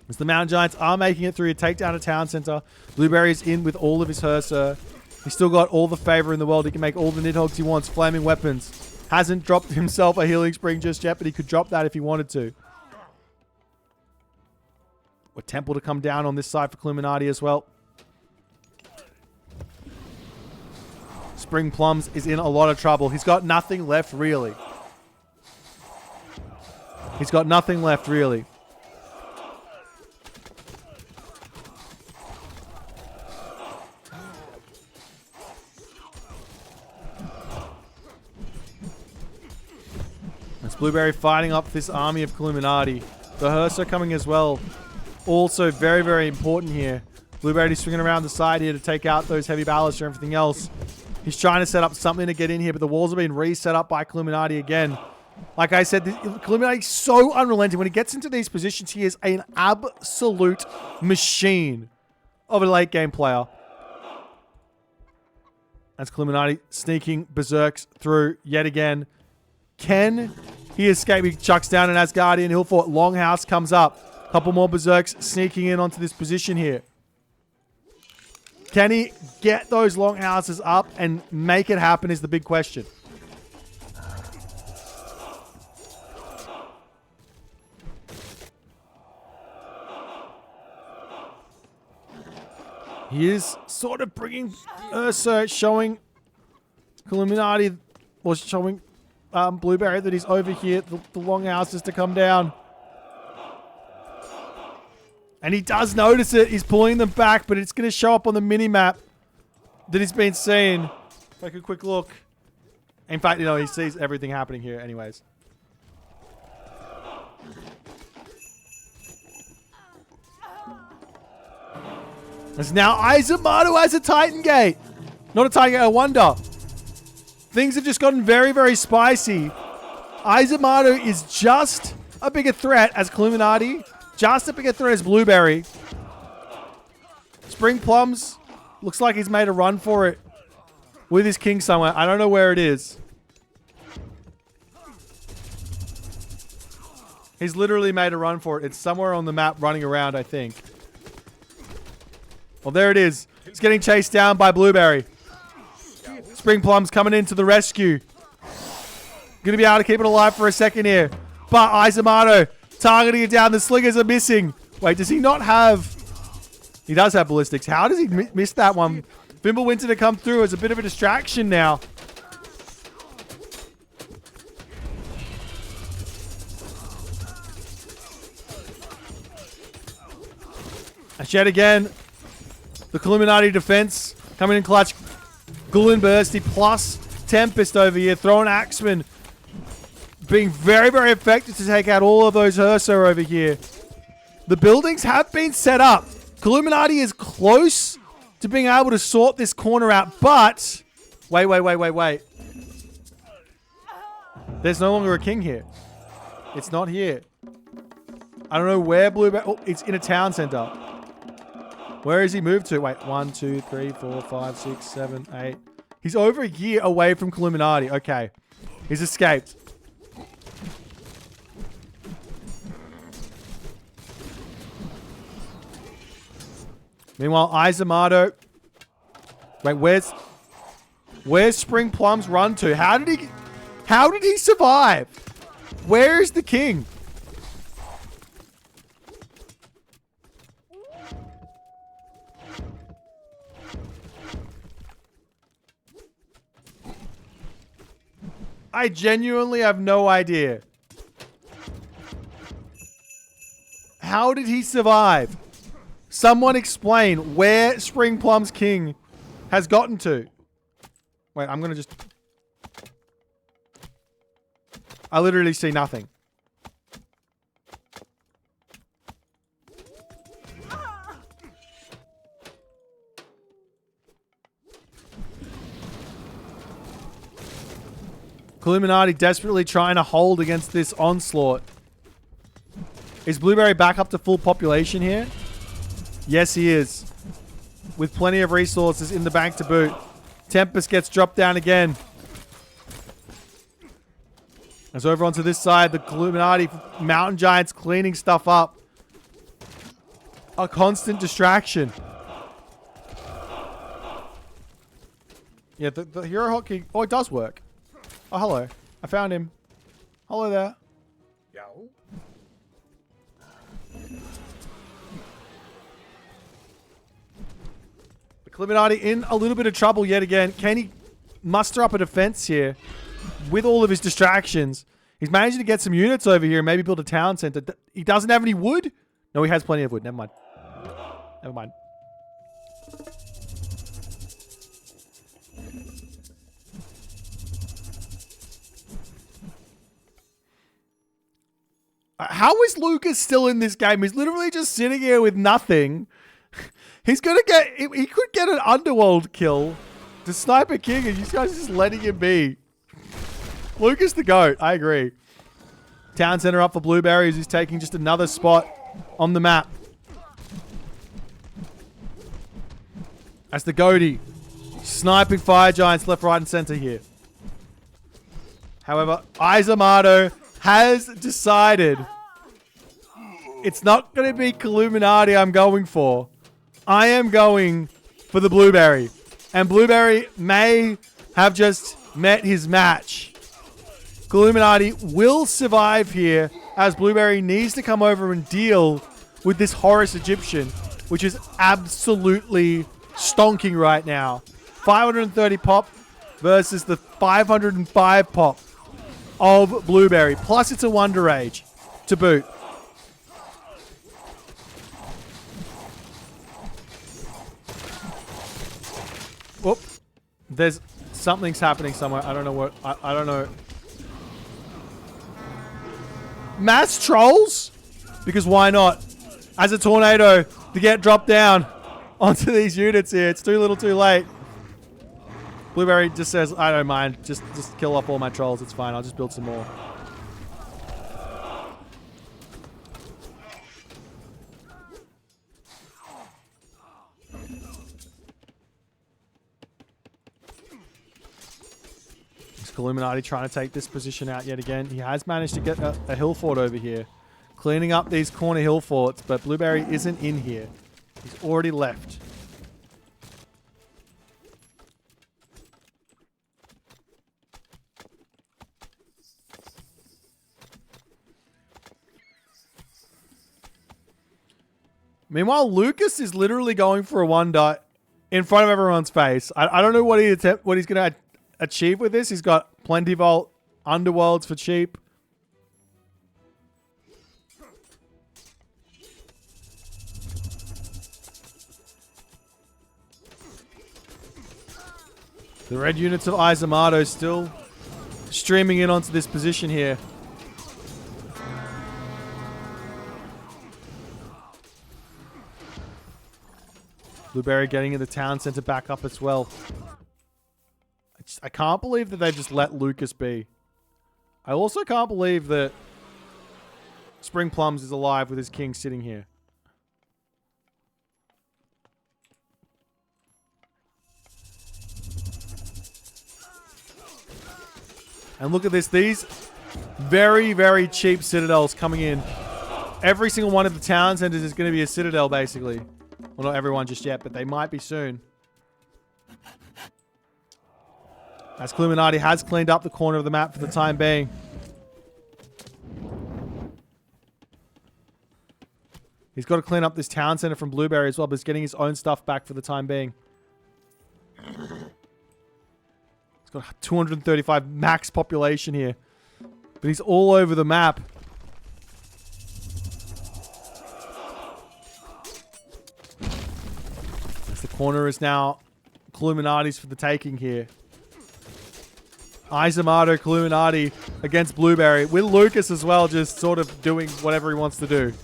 As the mountain giants are making it through a takedown of town center. Blueberry's in with all of his Hursa. He's still got all the favor in the world. He can make all the Nidhogg's he wants. Flaming weapons. Hasn't dropped himself a healing spring just yet, but he could drop that if he wanted to. A temple to come down on this side for Illuminati as well. Spring Plums is in a lot of trouble. He's got nothing left, really. He's got nothing left, really. It's Blueberry fighting up this army of Illuminati. The Hursa coming as well. Also very, very important here. Blueberry swinging around the side here to take out those heavy ballasts or everything else. He's trying to set up something to get in here, but the walls have been reset up by Illuminati again. Like I said, Illuminati is so unrelenting. When he gets into these positions, he is an absolute machine of a late game player. That's Illuminati sneaking berserks through yet again. Can he escape? He chucks down an Asgardian Hillfort. Longhouse comes up. Couple more berserks sneaking in onto this position here. Can he get those longhouses up and make it happen is the big question. He is sort of bringing Ursa, showing Illuminati, or showing Blueberry that he's over here. The longhouses to come down. And he does notice it. He's pulling them back, but it's going to show up on the mini-map that he's been seeing. Take a quick look. In fact, he sees everything happening here anyways. As now Izamato has a Titan Gate. Not a Titan Gate, a Wonder. Things have just gotten very, very spicy. Izamato is just a bigger threat as Illuminati. Just a bigger threat as Blueberry. Spring Plums looks like he's made a run for it with his king somewhere. I don't know where it is. He's literally made a run for it. It's somewhere on the map running around, I think. Well, there it is. He's getting chased down by Blueberry. Spring Plums coming in to the rescue. Going to be able to keep it alive for a second here. But Izamato targeting it down. The slingers are missing. Wait, does he not have... He does have ballistics. How does he miss that one? Fimbulwinter to come through as a bit of a distraction now. As yet again, the Illuminati defense coming in clutch. Gulin Bursty plus Tempest over here. Throwing Axeman. Being very, very effective to take out all of those Ursa over here. The buildings have been set up. Illuminati is close to being able to sort this corner out, but... Wait. There's no longer a king here. It's not here. I don't know where Blueberry... Oh, it's in a town center. Where has he moved to? Wait, 1, 2, 3, 4, 5, 6, 7, 8. He's over a year away from Illuminati. Okay. He's escaped. Meanwhile, Izamato. Wait, where's Spring Plums run to? How did he survive? Where is the king? I genuinely have no idea. How did he survive? Someone explain where Spring Plum's king has gotten to. Wait, I'm going to just... I literally see nothing. Illuminati desperately trying to hold against this onslaught. Is Blueberry back up to full population here? Yes, he is. With plenty of resources in the bank to boot. Tempest gets dropped down again. As over onto this side, the Illuminati Mountain Giants cleaning stuff up. A constant distraction. Yeah, the hero hotkey... Oh, it does work. Oh, hello. I found him. Hello there. Yo. The Illuminati in a little bit of trouble yet again. Can he muster up a defense here with all of his distractions? He's managing to get some units over here and maybe build a town center. He doesn't have any wood? No, he has plenty of wood. Never mind. Never mind. How is Lucas still in this game? He's literally just sitting here with nothing. He's gonna get... He could get an underworld kill to snipe a king and you guys are just letting him be. Lucas the GOAT. I agree. Town center up for Blueberries. He's taking just another spot on the map. That's the goatee. Sniping fire giants left, right, and center here. However, Izamato has decided it's not going to be Illuminati I'm going for. I am going for the Blueberry. And Blueberry may have just met his match. Illuminati will survive here as Blueberry needs to come over and deal with this Horus Egyptian, which is absolutely stonking right now. 530 pop versus the 505 pop of Blueberry. Plus it's a Wonder Age to boot. There's something's happening somewhere. I don't know what. I don't know. Mass trolls? Because why not? As a tornado to get dropped down onto these units here. It's too little too late. Blueberry just says, I don't mind. Just kill off all my trolls. It's fine. I'll just build some more. Illuminati trying to take this position out yet again. He has managed to get a hill fort over here. Cleaning up these corner hill forts, but Blueberry isn't in here. He's already left. Meanwhile, Lucas is literally going for a 1-dot in front of everyone's face. I don't know what he's going to achieve with this. He's got plenty of underworlds for cheap. The red units of Izamato still streaming in onto this position here. Blueberry getting in the town center back up as well. I can't believe that they just let Lucas be. I also can't believe that Spring Plums is alive with his king sitting here. And look at this. These very, very cheap citadels coming in. Every single one of the town centers is going to be a citadel, basically. Well, not everyone just yet, but they might be soon. As Illuminati has cleaned up the corner of the map for the time being. He's got to clean up this town center from Blueberry as well, but he's getting his own stuff back for the time being. He's got 235 max population here. But he's all over the map. As the corner is now Illuminati's for the taking here. Izamato, Illuminati against Blueberry. With Lucas as well, just sort of doing whatever he wants to do.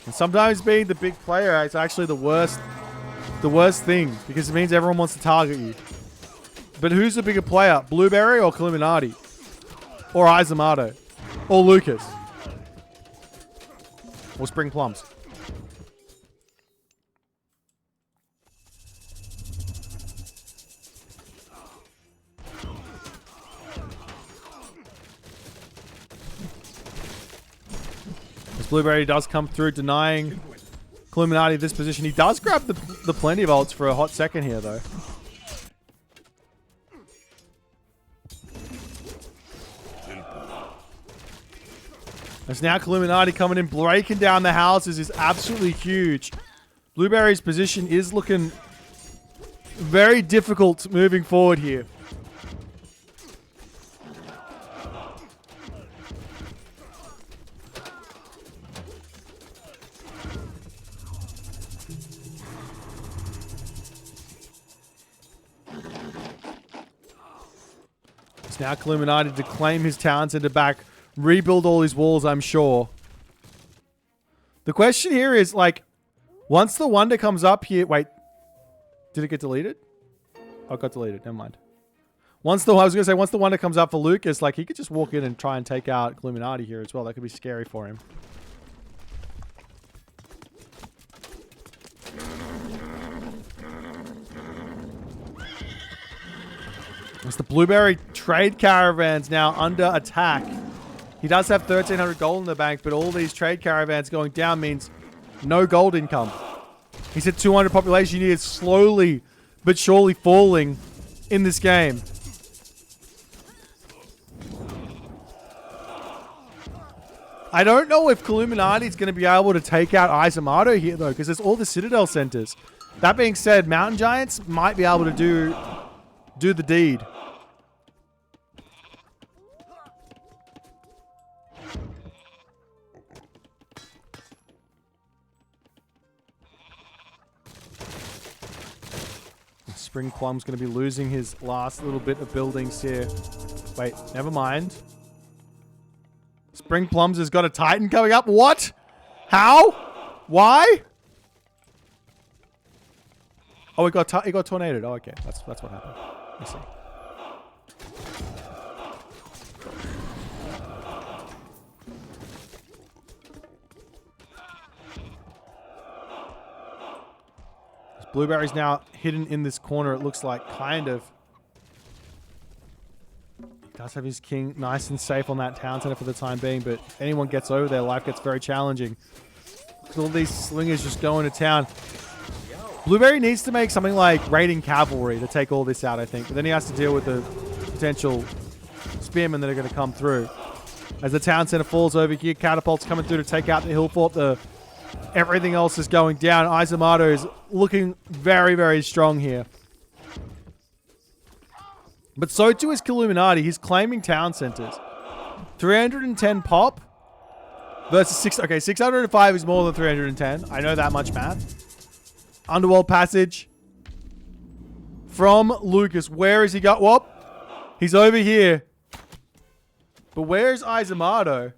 And sometimes being the big player is actually the worst thing, because it means everyone wants to target you. But who's the bigger player? Blueberry or Illuminati? Or Izamato? Or Lucas? Or Spring Plums? Blueberry does come through, denying Illuminati this position. He does grab the plenty of ults for a hot second here, though. As now Illuminati coming in, breaking down the houses is absolutely huge. Blueberry's position is looking very difficult moving forward here. Now Illuminati to claim his town center back, rebuild all his walls, I'm sure. The question here is, like, once the Wonder comes up here... Wait. Did it get deleted? Oh, it got deleted. Never mind. I was going to say, once the Wonder comes up for Lucas, like, he could just walk in and try and take out Illuminati here as well. That could be scary for him. As the Blueberry trade caravans now under attack. He does have 1,300 gold in the bank, but all these trade caravans going down means no gold income. He's at 200 population. He is slowly but surely falling in this game. I don't know if Illuminati is going to be able to take out Izamato here, though, because there's all the Citadel centers. That being said, Mountain Giants might be able to do the deed. Spring Plum's going to be losing his last little bit of buildings here. Wait, never mind. Spring Plums has got a Titan coming up. What? How? Why? Oh, it got tornadoed. Oh, okay. That's what happened. I see. Blueberry's now hidden in this corner, it looks like, kind of. He does have his king nice and safe on that town center for the time being, but if anyone gets over there, life gets very challenging. Look at all these slingers just going to town. Blueberry needs to make something like raiding cavalry to take all this out, I think. But then he has to deal with the potential spearmen that are going to come through. As the town center falls over here, catapults coming through to take out the hill fort. Everything else is going down. Izumato is looking very, very strong here. But so too is Killuminati. He's claiming town centers. 310 pop versus 6. Okay, 605 is more than 310. I know that much math. Underworld passage from Lucas. Where is he got? Whoop. He's over here. But where is Izumato?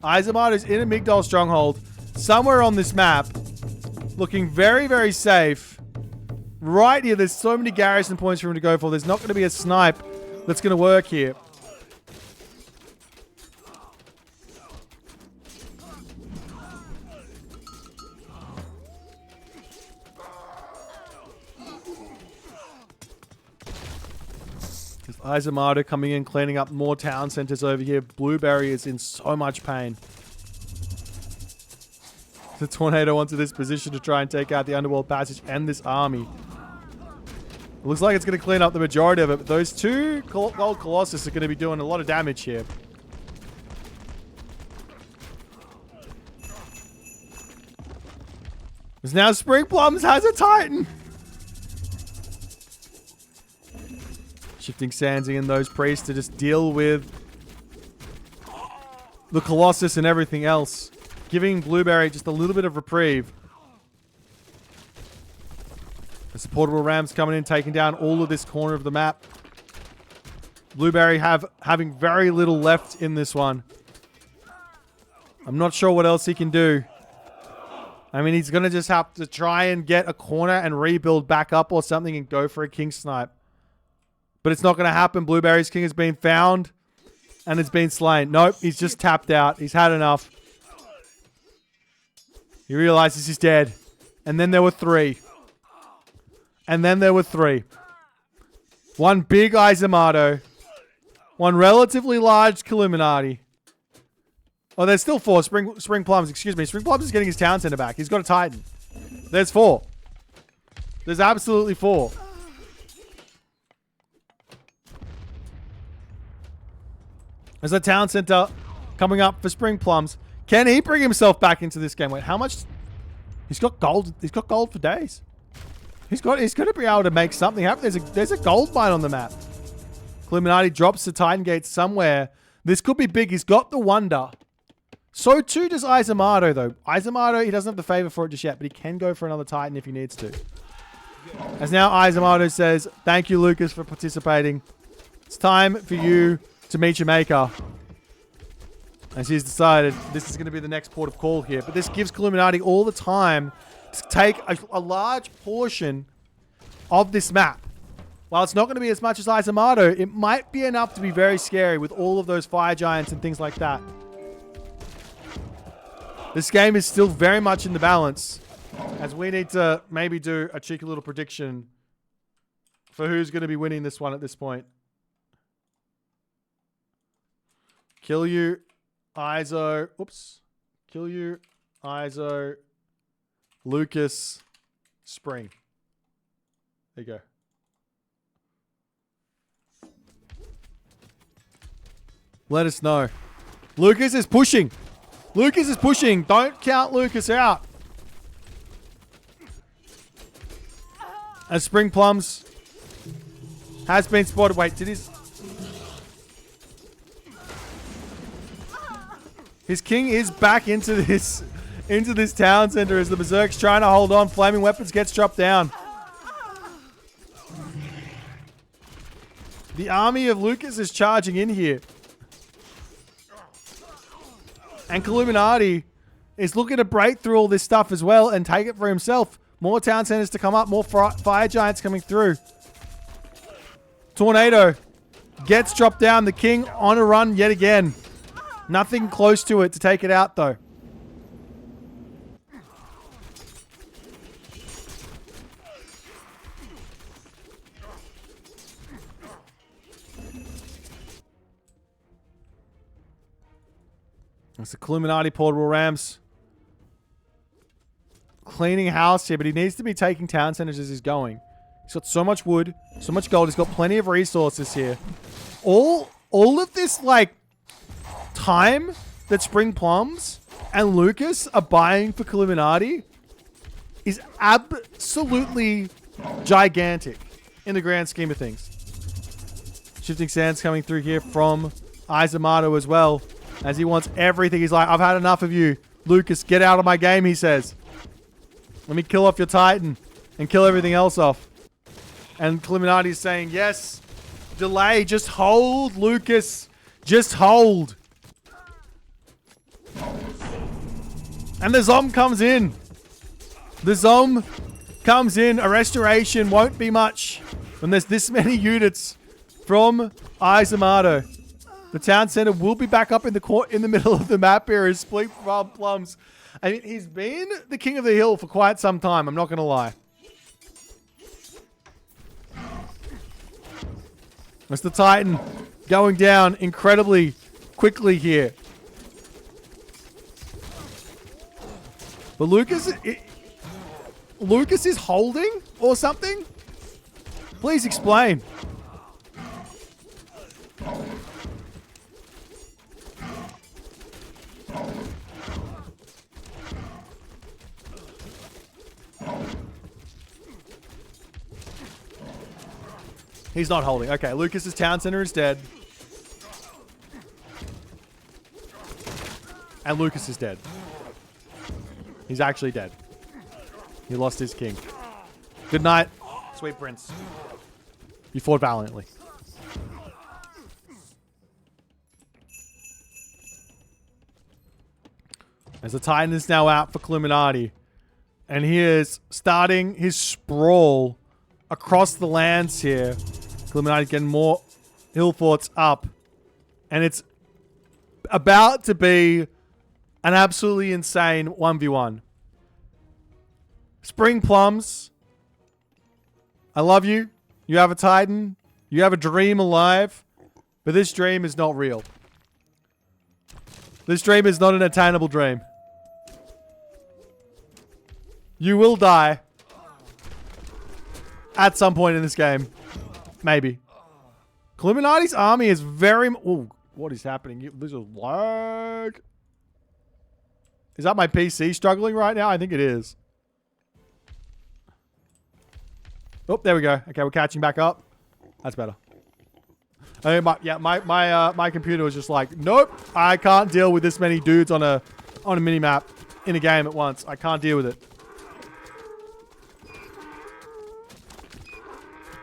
Izumato's in a Migdol stronghold. Somewhere on this map. Looking very, very safe. Right here, there's so many garrison points for him to go for. There's not going to be a snipe that's going to work here. Izumato coming in, cleaning up more town centers over here. Blueberry is in so much pain. The tornado onto this position to try and take out the Underworld Passage and this army. It looks like it's going to clean up the majority of it, but those two Gold Colossus are going to be doing a lot of damage here. Because now Spring Plums has a Titan. Shifting Sandsy and those priests to just deal with the Colossus and everything else. Giving Blueberry just a little bit of reprieve. The supportable Rams coming in, taking down all of this corner of the map. Blueberry having very little left in this one. I'm not sure what else he can do. I mean, he's going to just have to try and get a corner and rebuild back up or something and go for a king snipe. But it's not going to happen. Blueberry's king has been found and it's been slain. Nope, he's just tapped out. He's had enough. He realizes he's dead. And then there were three. And then there were three. One big Izumato. One relatively large Killuminati. Oh, there's still four. Spring Plums, excuse me. Spring Plums is getting his town center back. He's got a Titan. There's four. There's absolutely four. There's a town center coming up for Spring Plums. Can he bring himself back into this game? Wait, how much? He's got gold. He's got gold for days. He's going to be able to make something happen. There's a gold mine on the map. Illuminati drops the Titan Gate somewhere. This could be big. He's got the Wonder. So too does Izumato, though. Izumato, he doesn't have the favor for it just yet, but he can go for another Titan if he needs to. As now Izumato says, thank you, Lucas, for participating. It's time for you to meet your maker. As he's decided this is going to be the next port of call here. But this gives Illuminati all the time to take a large portion of this map. While it's not going to be as much as Izumato, it might be enough to be very scary with all of those fire giants and things like that. This game is still very much in the balance, as we need to maybe do a cheeky little prediction for who's going to be winning this one at this point. Kill you, Izo. Oops. Kill you, Izo, Lucas, Spring. There you go. Let us know. Lucas is pushing. Lucas is pushing. Don't count Lucas out. As Spring Plums has been spotted. Wait, did his king is back into this town center as the Berserk's trying to hold on. Flaming Weapons gets dropped down. The army of Lucas is charging in here. And Illuminati is looking to break through all this stuff as well and take it for himself. More town centers to come up. More fire giants coming through. Tornado gets dropped down. The king on a run yet again. Nothing close to it to take it out though. It's the Illuminati portable rams. Cleaning house here, but he needs to be taking town centers as he's going. He's got so much wood, so much gold. He's got plenty of resources here. All of this, like, time that Spring Plums and Lucas are buying for Illuminati is absolutely gigantic in the grand scheme of things. Shifting sands coming through here from Izamato as well. As he wants everything. He's like, I've had enough of you. Lucas, get out of my game, he says. Let me kill off your Titan and kill everything else off. And Illuminati is saying, yes, delay, just hold, Lucas. Just hold. And the Zom comes in. The Zom comes in. A restoration won't be much when there's this many units from Izamato. The town center will be back up in the middle of the map here as Spring Plums. I mean, he's been the king of the hill for quite some time. I'm not going to lie. That's the Titan going down incredibly quickly here. But Lucas is holding or something? Please explain. He's not holding. Okay, Lucas's town center is dead. And Lucas is dead. He's actually dead. He lost his king. Good night, sweet prince. You fought valiantly. As the Titan is now out for Illuminati. And he is starting his sprawl across the lands here. Illuminati getting more hill forts up. And it's about to be an absolutely insane 1v1. Spring Plums, I love you. You have a Titan. You have a dream alive. But this dream is not real. This dream is not an attainable dream. You will die at some point in this game. Maybe. Illuminati's army is very... Oh, what is happening? There's a lag. Is that my PC struggling right now? I think it is. Oh, there we go. Okay, we're catching back up. That's better. I mean, my computer was just like, nope, I can't deal with this many dudes on a mini-map in a game at once. I can't deal with it.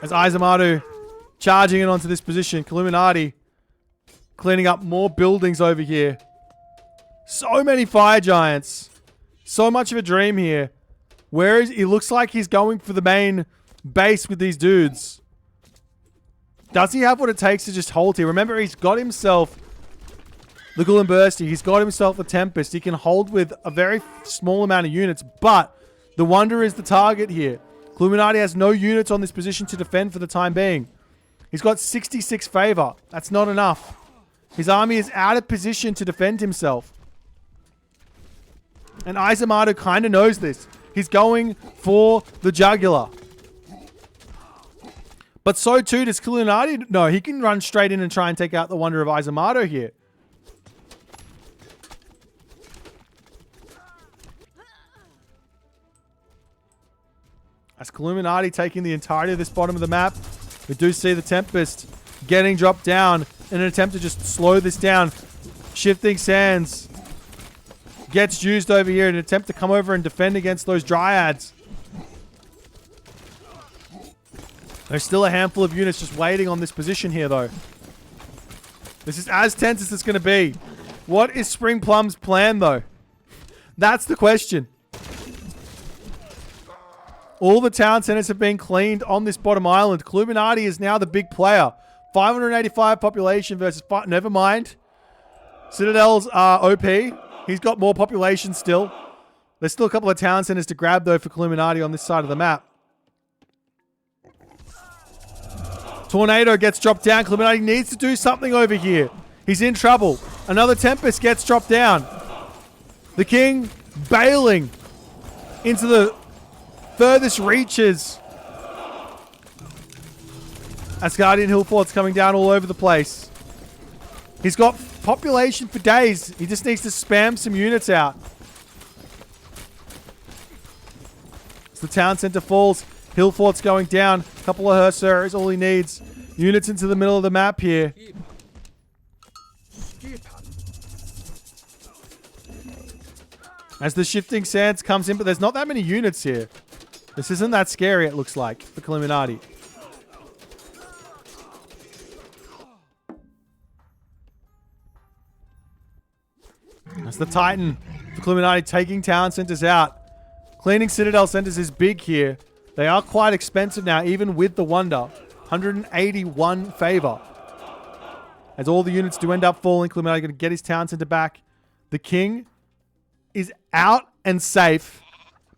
As Izamato charging in onto this position. Illuminati cleaning up more buildings over here. So many fire giants. So much of a dream here. Where is he? Looks like he's going for the main base with these dudes. Does he have what it takes to just hold here? Remember, he's got himself the Ghoul and Bursty. He's got himself the Tempest. He can hold with a very small amount of units, but the Wonder is the target here. Illuminati has no units on this position to defend for the time being. He's got 66 favor. That's not enough. His army is out of position to defend himself. And Izamato kind of knows this. He's going for the jugular. But so too does Illuminati. No, he can run straight in and try and take out the Wonder of Izamato here. As Illuminati taking the entirety of this bottom of the map, we do see the Tempest getting dropped down in an attempt to just slow this down. Shifting Sands gets used over here in an attempt to come over and defend against those Dryads. There's still a handful of units just waiting on this position here, though. This is as tense as it's going to be. What is Spring Plum's plan, though? That's the question. All the town centers have been cleaned on this bottom island. Illuminati is now the big player. 585 population versus 5. Never mind. Citadels are OP. He's got more population still. There's still a couple of town centers to grab, though, for Illuminati on this side of the map. Tornado gets dropped down. Illuminati needs to do something over here. He's in trouble. Another Tempest gets dropped down. The King bailing into the furthest reaches. Asgardian Hill Fort's coming down all over the place. He's got population for days. He just needs to spam some units out. As the town center falls, Hill Fort's going down. A couple of Hussar is all he needs. Units into the middle of the map here. As the shifting sands comes in, but there's not that many units here. This isn't that scary, it looks like, for Illuminati. That's the Titan for Illuminati taking town centers out. Cleaning Citadel centers is big here. They are quite expensive now, even with the Wonder. 181 favor. As all the units do end up falling, Illuminati going to get his town center back. The King is out and safe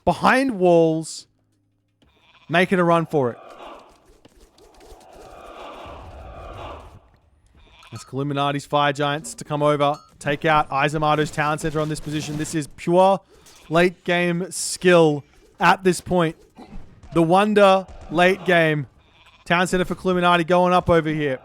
behind walls, making a run for it. That's Illuminati's fire giants to come over, take out Izamado's town center on this position. This is pure late game skill at this point. The Wonder late game. Town center for Illuminati going up over here.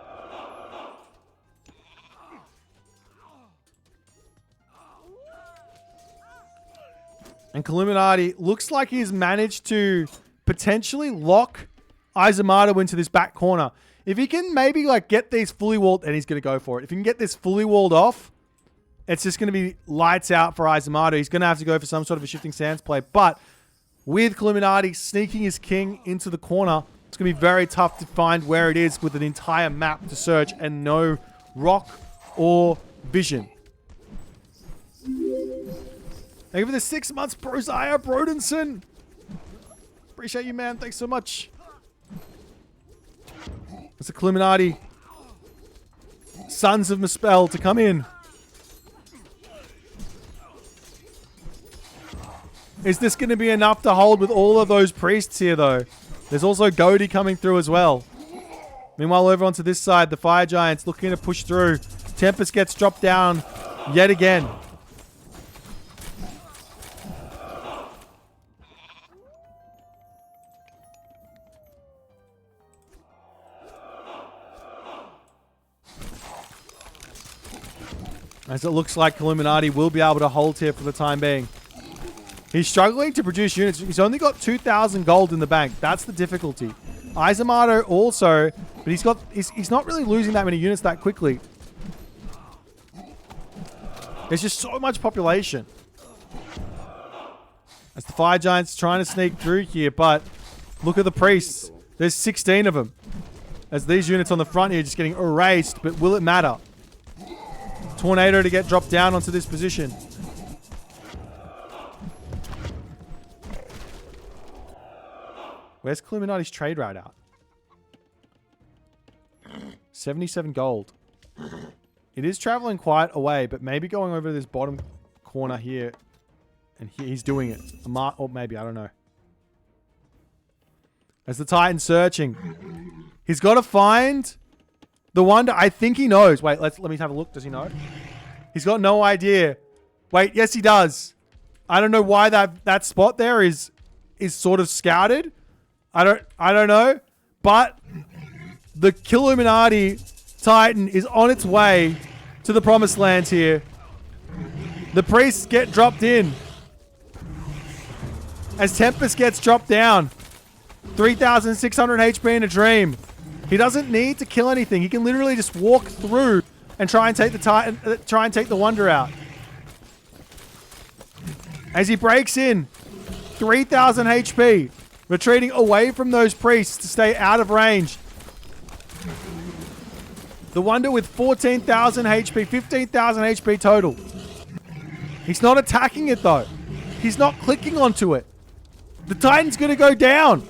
And Illuminati looks like he's managed to potentially lock Izamado into this back corner. If he can maybe like get these fully walled, and he's going to go for it. If he can get this fully walled off, it's just going to be lights out for Izamado. He's going to have to go for some sort of a shifting sands play. But with Illuminati sneaking his king into the corner, it's going to be very tough to find where it is with an entire map to search and no rock or vision. Thank you for the 6 months, Brosiah Brodenson. Appreciate you, man. Thanks so much. It's the Illuminati Sons of Muspel to come in. Is this going to be enough to hold with all of those priests here, though? There's also Goaty coming through as well. Meanwhile, over onto this side, the Fire Giants looking to push through. Tempest gets dropped down yet again. As it looks like Illuminati will be able to hold here for the time being. He's struggling to produce units. He's only got 2,000 gold in the bank. That's the difficulty. Izamado also, but he's not really losing that many units that quickly. There's just so much population. As the Fire Giants trying to sneak through here, but look at the priests. There's 16 of them. As these units on the front here just getting erased, but will it matter? Tornado to get dropped down onto this position. Where's Illuminati's trade route out? 77 gold. It is traveling quite a way, but maybe going over to this bottom corner here. And he's doing it. Or maybe, I don't know. As the Titan's searching. He's got to find the Wonder. I think he knows. Wait, let me have a look. Does he know? He's got no idea. Wait, yes he does. I don't know why that spot there is sort of scouted. I don't know. But the Illuminati Titan is on its way to the promised land here. The priests get dropped in. As Tempest gets dropped down. 3,600 HP in a dream. He doesn't need to kill anything. He can literally just walk through and try and take the Titan, try and take the Wonder out. As he breaks in, 3,000 HP. Retreating away from those priests to stay out of range. The Wonder with 14,000 HP, 15,000 HP total. He's not attacking it though. He's not clicking onto it. The Titan's going to go down.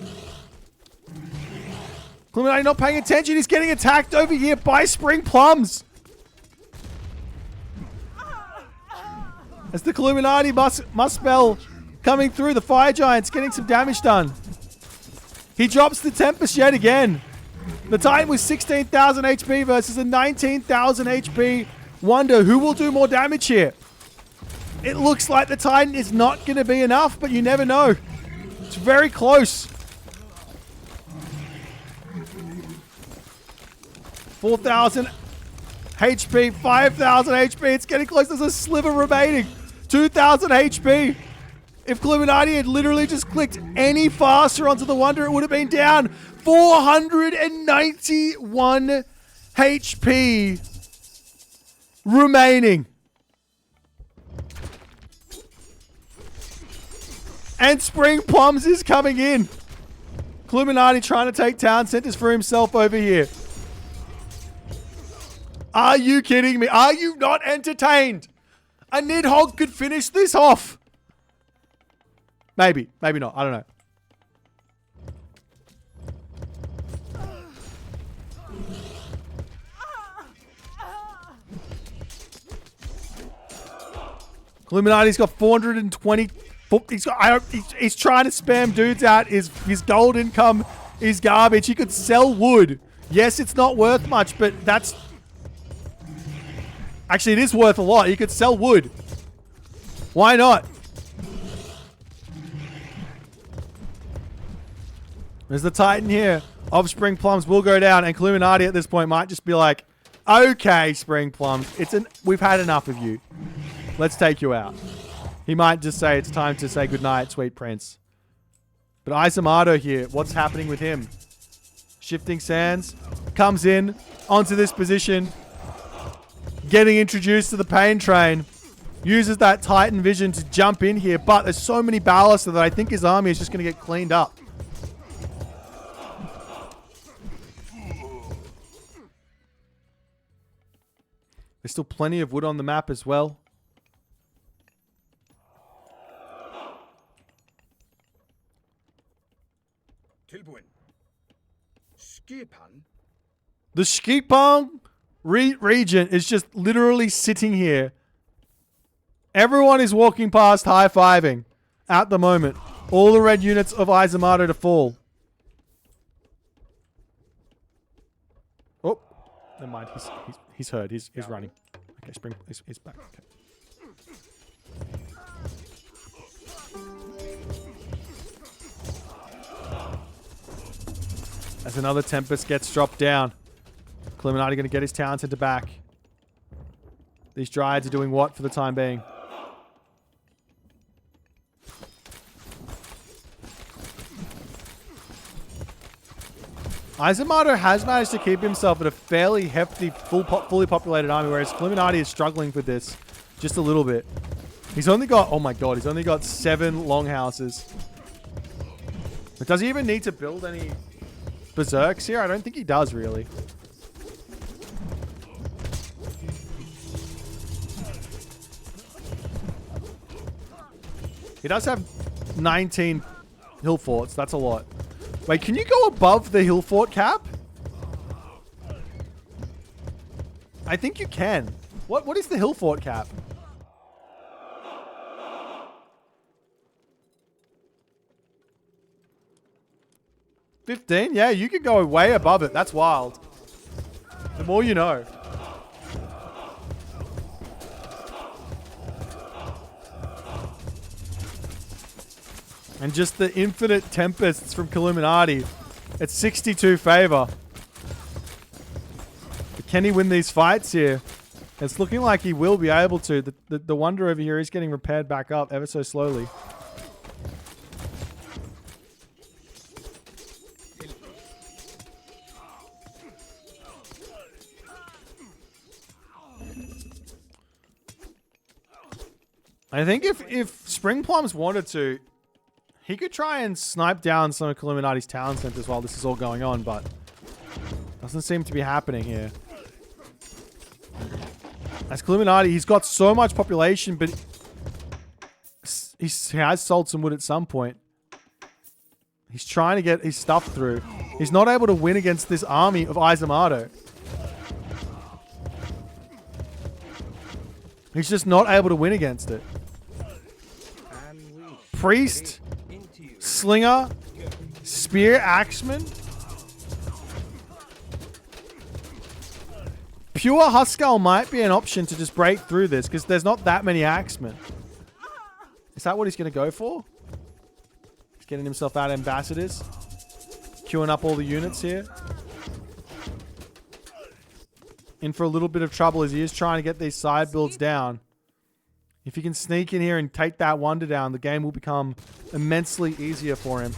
Illuminati not paying attention. He's getting attacked over here by Spring Plums. As the Illuminati must spell coming through, the Fire Giant's getting some damage done. He drops the Tempest yet again. The Titan with 16,000 HP versus a 19,000 HP Wonder. Who will do more damage here? It looks like the Titan is not going to be enough, but you never know. It's very close. 4,000 HP, 5,000 HP. It's getting close. There's a sliver remaining. 2,000 HP. If Illuminati had literally just clicked any faster onto the Wonder, it would have been down. 491 HP remaining. And Spring Plums is coming in. Illuminati trying to take town centers for himself over here. Are you kidding me? Are you not entertained? A Nidhogg could finish this off. Maybe. Maybe not. I don't know. Illuminati's got 420. He's trying to spam dudes out. His gold income is garbage. He could sell wood. Yes, it's not worth much, but that's... Actually, it is worth a lot. He could sell wood. Why not? There's the Titan here of Spring Plums will go down, and Illuminati at this point might just be like, okay, Spring Plums, we've had enough of you. Let's take you out. He might just say it's time to say goodnight, sweet prince. But Izumato here, what's happening with him? Shifting Sands comes in onto this position. Getting introduced to the pain train. Uses that Titan vision to jump in here. But there's so many ballasts that I think his army is just going to get cleaned up. There's still plenty of wood on the map as well. The Skipang region is just literally sitting here. Everyone is walking past high-fiving at the moment. All the red units of Izumato to fall. Oh, never mind. He's heard. He's running. Okay, Spring. He's back. Okay. As another Tempest gets dropped down. Illuminati going to get his town center back. These Dryads are doing what for the time being? Izumato has managed to keep himself at a fairly hefty, fully populated army, whereas Illuminati is struggling with this just a little bit. He's only got, oh my god, he's only got 7 longhouses. But does he even need to build any berserks here? I don't think he does, really. He does have 19 hill forts. That's a lot. Wait, can you go above the hill fort cap? I think you can. What is the hill fort cap? $15? Yeah, you can go way above it. That's wild. The more you know. And just the infinite Tempests from Illuminati at 62 favor. But can he win these fights here? It's looking like he will be able to. The Wonder over here is getting repaired back up ever so slowly. I think if Spring Plums wanted to, He could try and snipe down some of Illuminati's town centers while this is all going on, but doesn't seem to be happening here. As Illuminati, he's got so much population, but he has sold some wood at some point. He's trying to get his stuff through. He's not able to win against this army of Isamato. He's just not able to win against it. Priest, Slinger, Spear, Axeman. Pure Huskull might be an option to just break through this because there's not that many Axemen. Is that what he's going to go for? He's getting himself out ambassadors. Queuing up all the units here. In for a little bit of trouble as he is trying to get these side builds down. If he can sneak in here and take that wonder down, the game will become immensely easier for him.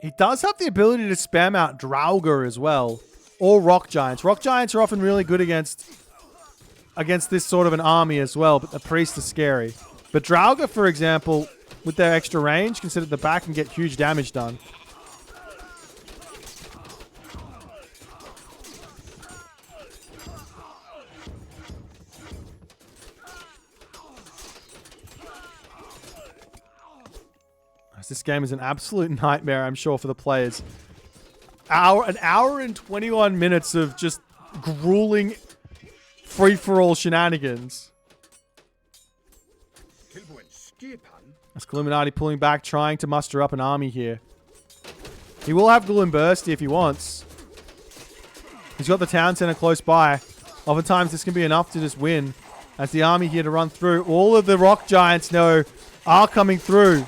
He does have the ability to spam out Draugr as well. Or Rock Giants. Rock Giants are often really good against this sort of an army as well, but the Priest is scary. But Draugr, for example, with their extra range, can sit at the back and get huge damage done. This game is an absolute nightmare, I'm sure, for the players. An hour and 21 minutes of just grueling free-for-all shenanigans. That's Illuminati pulling back, trying to muster up an army here. He will have Ghoul and Bursty if he wants. He's got the town center close by. Oftentimes, this can be enough to just win. As the army here to run through. All of the Rock Giants, though, are coming through.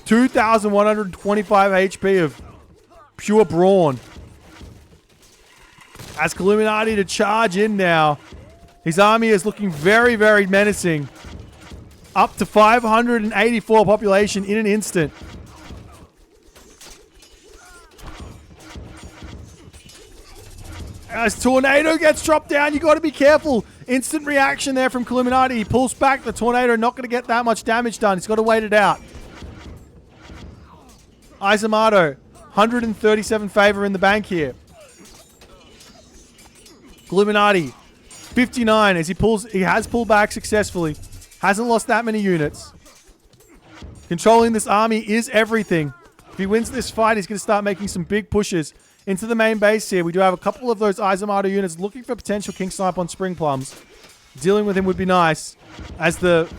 2,125 HP of pure brawn. As Illuminati to charge in now. His army is looking very, very menacing. Up to 584 population in an instant. As Tornado gets dropped down, you got to be careful. Instant reaction there from Illuminati. He pulls back. The Tornado not going to get that much damage done. He's got to wait it out. Isamato, 137 favor in the bank here. Illuminati, 59 as he has pulled back successfully. Hasn't lost that many units. Controlling this army is everything. If he wins this fight, he's going to start making some big pushes into the main base here. We do have a couple of those Isamato units looking for potential King Snipe on Spring Plums. Dealing with him would be nice. As the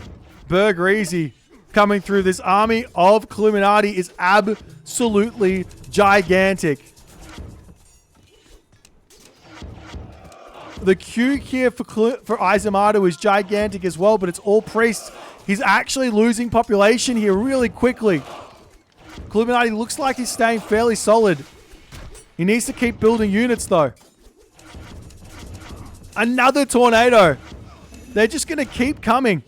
Burgreezy coming through, this army of Illuminati is absolutely gigantic. The queue here for Isamato is gigantic as well, but it's all priests. He's actually losing population here really quickly. Illuminati looks like he's staying fairly solid. He needs to keep building units though. Another Tornado. They're just going to keep coming.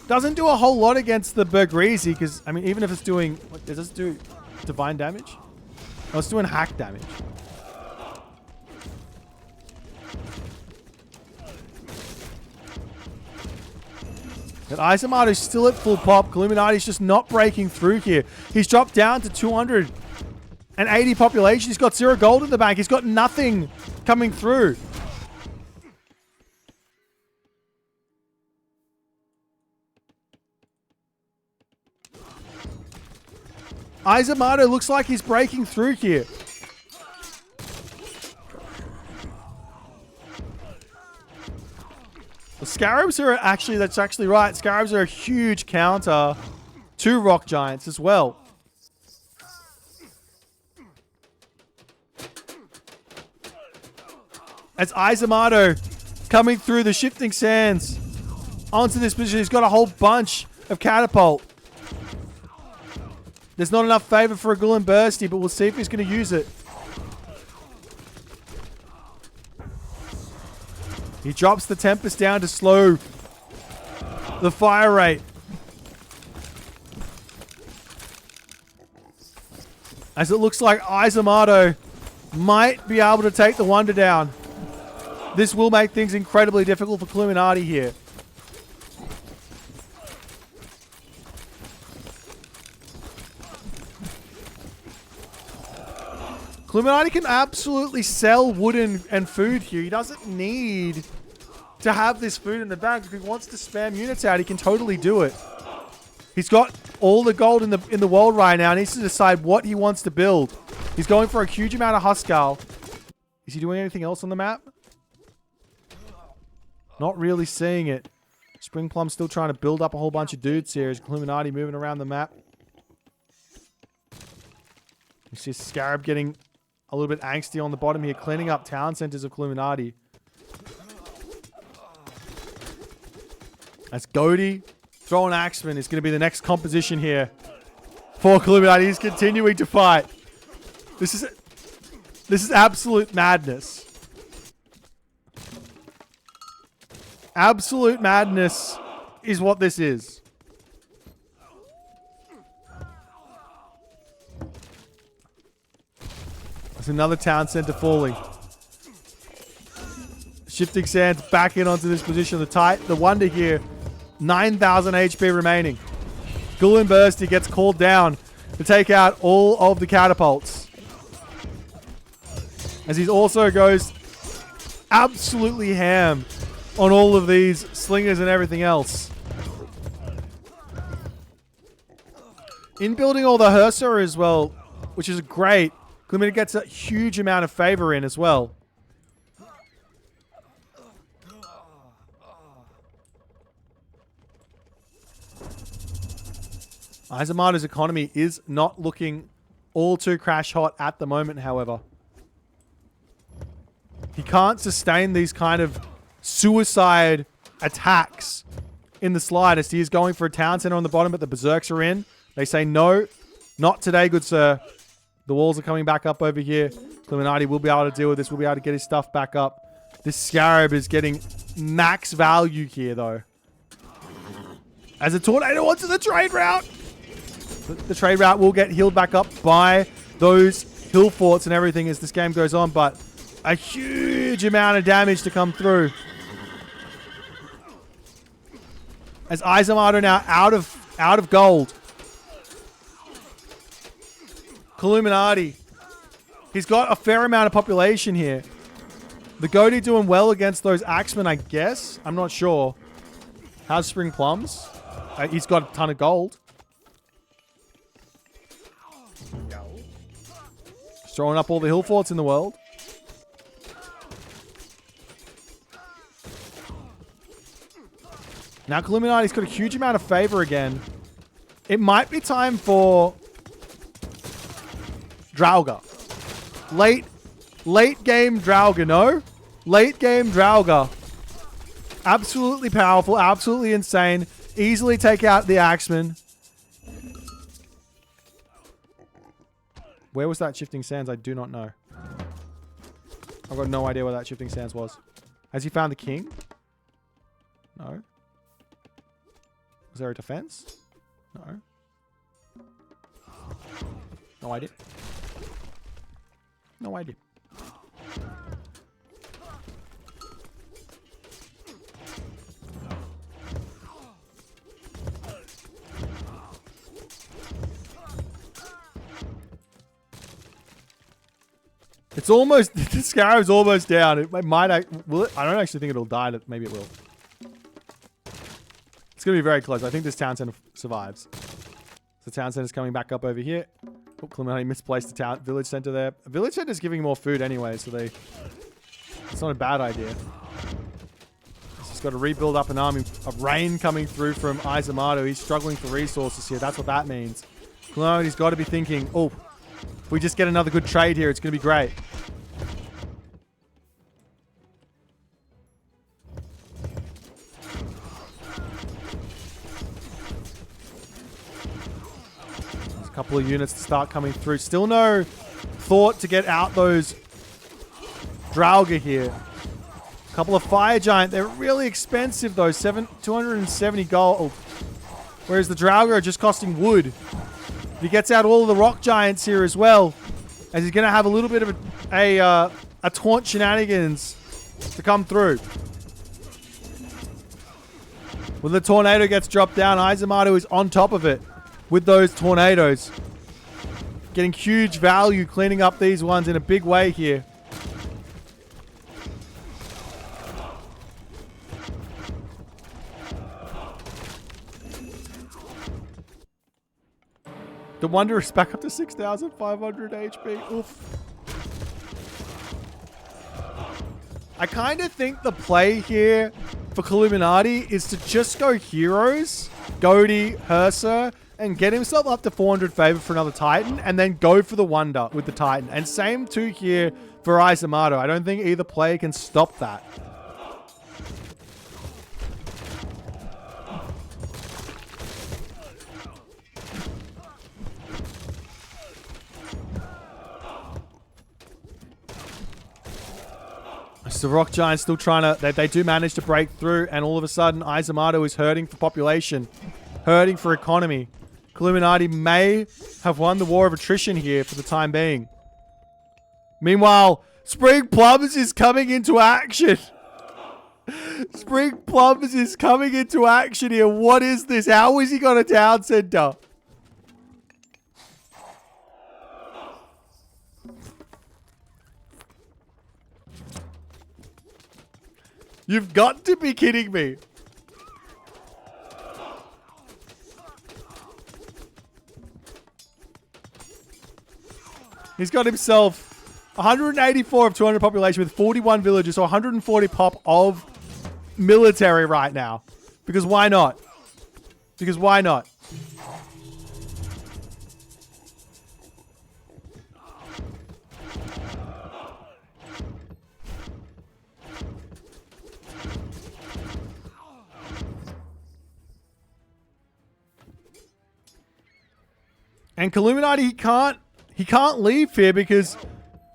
Doesn't do a whole lot against the Burgreezy because, I mean, even if it's doing... What, does this do divine damage? Oh, it's doing hack damage. But Isamato's still at full pop. Illuminati's just not breaking through here. He's dropped down to 280 population. He's got 0 gold in the bank. He's got nothing coming through. Isamato looks like he's breaking through here. The Scarabs are actually, that's actually right. Scarabs are a huge counter to Rock Giants as well. As Isamato coming through the shifting sands onto this position. He's got a whole bunch of catapult. There's not enough favor for a Ghoul and Bursty, but we'll see if he's going to use it. He drops the Tempest down to slow the fire rate. As it looks like Isamato might be able to take the Wonder down. This will make things incredibly difficult for Illuminati here. Illuminati can absolutely sell wood and food here. He doesn't need to have this food in the bag. If he wants to spam units out, he can totally do it. He's got all the gold in the world right now. He needs to decide what he wants to build. He's going for a huge amount of Huskal. Is he doing anything else on the map? Not really seeing it. Spring Plum's still trying to build up a whole bunch of dudes here. Is Illuminati moving around the map? You see Scarab getting a little bit angsty on the bottom here, cleaning up town centers of Illuminati. That's Goaty. Throwing Axeman is going to be the next composition here for Illuminati. He's continuing to fight. This is absolute madness. Absolute madness is what this is. There's another town center falling. Shifting Sands back in onto this position. The Wonder here, 9,000 HP remaining. Gullen Bursty gets called down to take out all of the catapults. As he also goes absolutely ham on all of these slingers and everything else. In building all the Hersa as well, which is great. Illuminati gets a huge amount of favor in as well. Izamato's economy is not looking all too crash hot at the moment, however. He can't sustain these kind of suicide attacks in the slightest. He is going for a town center on the bottom, but the Berserks are in. They say, no, not today, good sir. The walls are coming back up over here. Illuminati will be able to deal with this. We'll be able to get his stuff back up. This Scarab is getting max value here, though. As a tornado onto the trade route. The trade route will get healed back up by those hill forts and everything as this game goes on, but a huge amount of damage to come through. As Izamato now out of gold. Illuminati. He's got a fair amount of population here. The Goaty doing well against those Axemen, I guess. I'm not sure. How's Spring Plums? He's got a ton of gold. Just throwing up all the hill forts in the world. Now Illuminati's got a huge amount of favor again. It might be time for Draugr. Late game Draugr, no? Late game Draugr. Absolutely powerful, absolutely insane. Easily take out the Axeman. Where was that Shifting Sands? I do not know. I've got no idea where that Shifting Sands was. Has he found the king? No. Was there a defense? No. No idea. No idea. It's almost, the Scarab's almost down. It might, will it? I don't actually think it'll die. Maybe it will. It's going to be very close. I think this town center survives. The town center's coming back up over here. Oh, Illuminati misplaced the village center there. A village center's giving more food anyway, so it's not a bad idea. He's got to rebuild up an army of rain coming through from Izamato. He's struggling for resources here. That's what that means. Illuminati's got to be thinking, oh, if we just get another good trade here, it's going to be great. Couple of units to start coming through. Still no thought to get out those Draugr here. A couple of Fire Giant. They're really expensive though. 270 gold. Whereas the Draugr are just costing wood. He gets out all of the Rock Giants here as well. as he's going to have a little bit of a taunt shenanigans to come through. When the tornado gets dropped down, Izumato is on top of it with those tornadoes. Getting huge value, cleaning up these ones in a big way here. The Wonder is back up to 6,500 HP. Oof. I kind of think the play here for Illuminati is to just go heroes, Goaty, Hersa, and get himself up to 400 favor for another Titan, and then go for the Wonder with the Titan. And same too here for Izumato. I don't think either player can stop that. So Rock Giant's still trying to... They do manage to break through, and all of a sudden, Izumato is hurting for population. Hurting for economy. Illuminati may have won the war of attrition here for the time being. Meanwhile, Spring Plums is coming into action. Spring Plums is coming into action here. What is this? How is he got a town center? You've got to be kidding me. He's got himself 184 of 200 population with 41 villages, so 140 pop of military right now. Because why not? Because why not? And Illuminati, he can't leave here because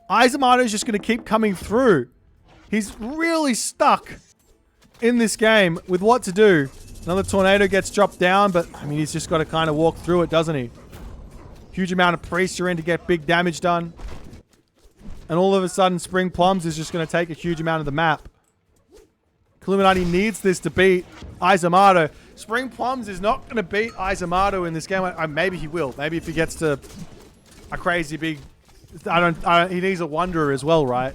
Izumato is just going to keep coming through. He's really stuck in this game with what to do. Another tornado gets dropped down, but I mean, he's just got to kind of walk through it, doesn't he? Huge amount of priests are in to get big damage done. And all of a sudden, Spring Plums is just going to take a huge amount of the map. Illuminati needs this to beat Izumato. Spring Plums is not going to beat Izumato in this game. Maybe he will. Maybe if he gets to a crazy big... he needs a Wanderer as well, right?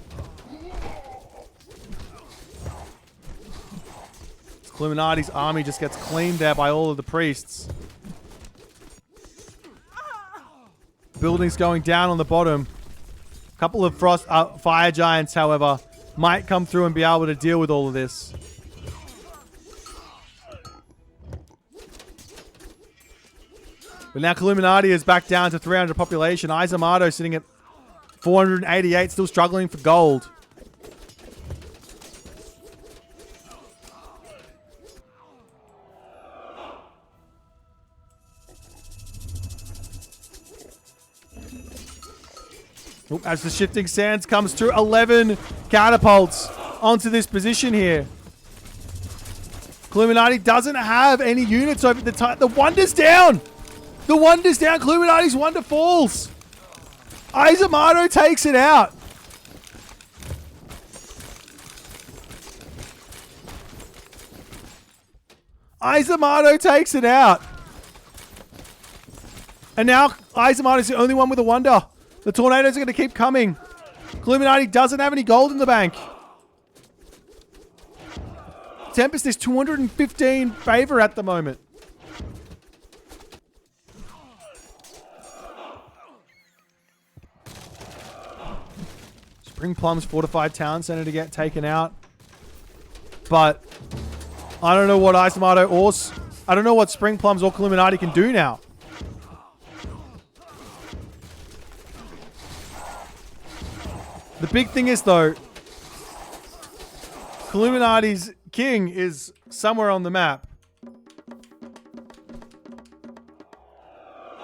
Illuminati's army just gets cleaned there by all of the priests. Buildings going down on the bottom. A couple of fire giants, however, might come through and be able to deal with all of this. But now Illuminati is back down to 300 population. Izumato sitting at 488, still struggling for gold. As the shifting sands comes through, 11 catapults onto this position here. Illuminati doesn't have any units over the time. The Wonder's down! The Wonder's down. Illuminati's Wonder falls. Izumato takes it out. Izumato takes it out. And now Izumato's the only one with a Wonder. The tornadoes are going to keep coming. Illuminati doesn't have any gold in the bank. Tempest is 215 favor at the moment. Spring Plums fortified town center to get taken out. But I don't know what Izumato or... I don't know what Spring Plums or Illuminati can do now. The big thing is, though, Illuminati's king is somewhere on the map.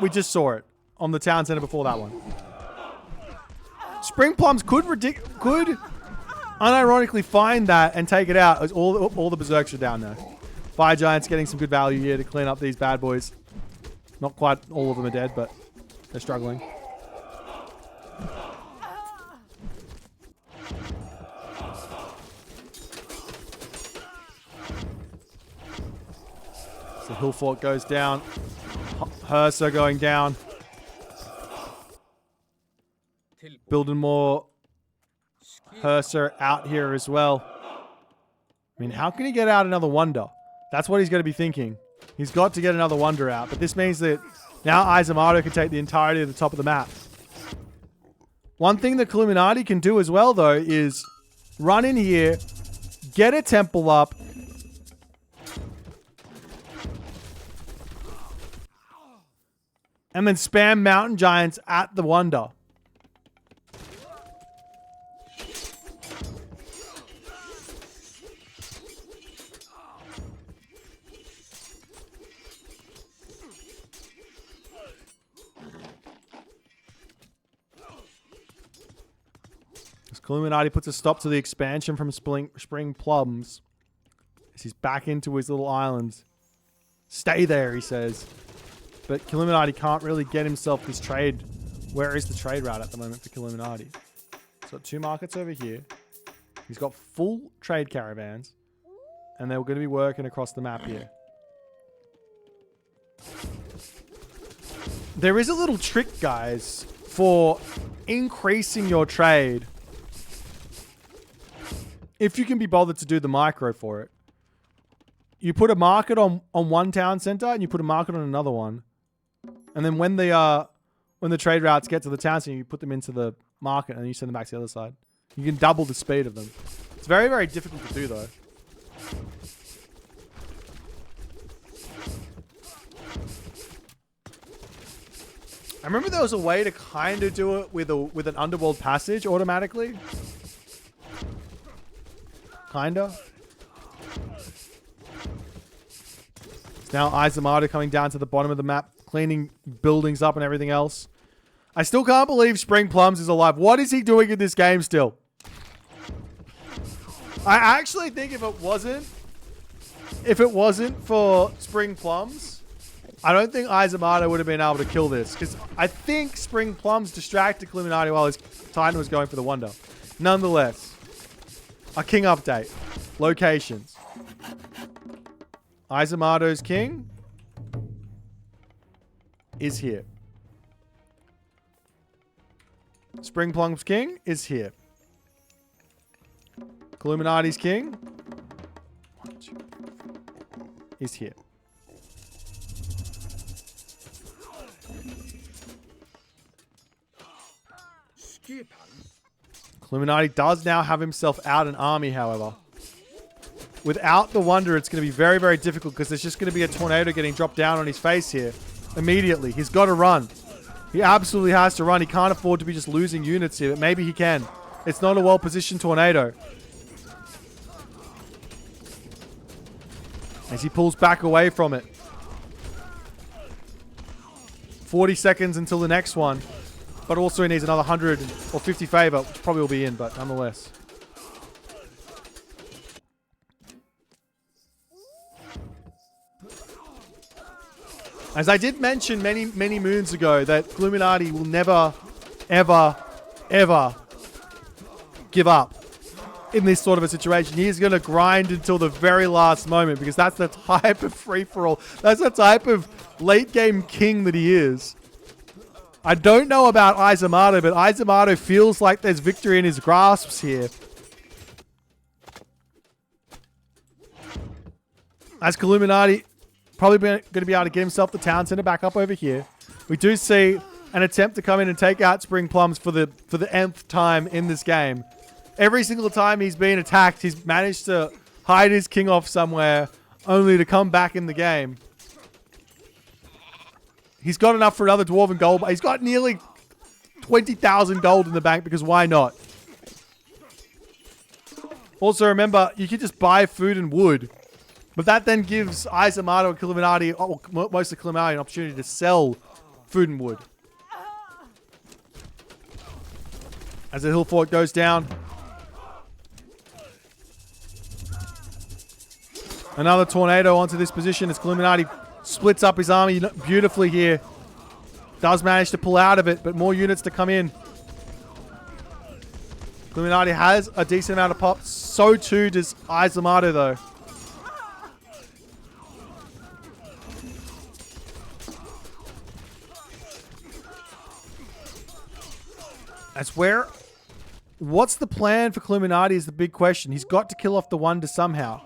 We just saw it on the town center before that one. Spring Plums could unironically find that and take it out as all the berserks are down there. Fire Giants getting some good value here to clean up these bad boys. Not quite all of them are dead, but they're struggling. So Hill Fort goes down. Hersa going down. Building more Hersa out here as well. I mean, how can he get out another wonder? That's what he's going to be thinking. He's got to get another wonder out. But this means that now Izamato can take the entirety of the top of the map. One thing that Illuminati can do as well, though, is run in here, get a temple up, and then spam mountain giants at the wonder. Illuminati puts a stop to the expansion from Spring Plums as he's back into his little island. Stay there, he says. But Illuminati can't really get himself this trade. Where is the trade route at the moment for Illuminati? He's got 2 markets over here. He's got full trade caravans. And they're going to be working across the map here. There is a little trick, guys, for increasing your trade. If you can be bothered to do the micro for it. You put a market on one town center and you put a market on another one. And then when the trade routes get to the town center, you put them into the market and you send them back to the other side. You can double the speed of them. It's very, very difficult to do though. I remember there was a way to kind of do it with an underworld passage automatically. Kinda. It's now Izamato coming down to the bottom of the map, cleaning buildings up and everything else. I still can't believe Spring Plums is alive. What is he doing in this game still? I actually think if it wasn't for Spring Plums, I don't think Izamato would have been able to kill this. Because I think Spring Plums distracted Illuminati while his Titan was going for the wonder. Nonetheless. A king update. Locations. Izamato's king is here. Spring Plum's king is here. Illuminati's king is here. Illuminati does now have himself out an army, however. Without the wonder, it's going to be very, very difficult because there's just going to be a tornado getting dropped down on his face here immediately. He's got to run. He absolutely has to run. He can't afford to be just losing units here, but maybe he can. It's not a well-positioned tornado. As he pulls back away from it. 40 seconds until the next one. But also he needs another 100 or 50 favor, which probably will be in, but nonetheless. As I did mention many, many moons ago, that Illuminati will never, ever, ever give up in this sort of a situation. He's going to grind until the very last moment because that's the type of free-for-all. That's the type of late-game king that he is. I don't know about Izamato, but Izamato feels like there's victory in his grasps here. As Illuminati probably going to be able to get himself the town center back up over here. We do see an attempt to come in and take out Spring Plums for the nth time in this game. Every single time he's been attacked, he's managed to hide his king off somewhere, only to come back in the game. He's got enough for another Dwarven gold. He's got nearly 20,000 gold in the bank because why not? Also, remember, you can just buy food and wood. But that then gives Izamato and Illuminati, or mostly Illuminati, an opportunity to sell food and wood. As the hill fort goes down. Another tornado onto this position as Illuminati splits up his army beautifully here. Does manage to pull out of it, but more units to come in. Illuminati has a decent amount of pop. So too does Izamato, though. That's where... What's the plan for Illuminati is the big question. He's got to kill off the Wonder somehow.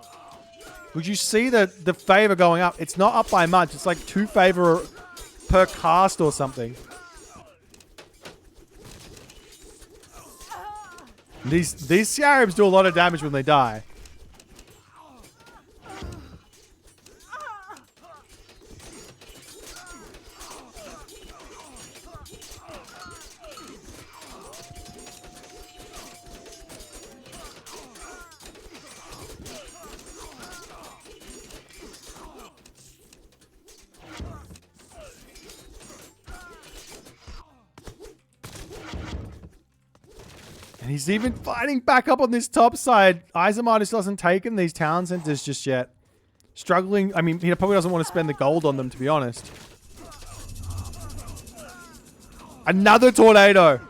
Would you see the favor going up? It's not up by much. It's like 2 favor per cast or something. These Scarabs do a lot of damage when they die. And he's even fighting back up on this top side. Isomar doesn't take in these town centers just yet. Struggling. I mean, he probably doesn't want to spend the gold on them, to be honest. Another tornado.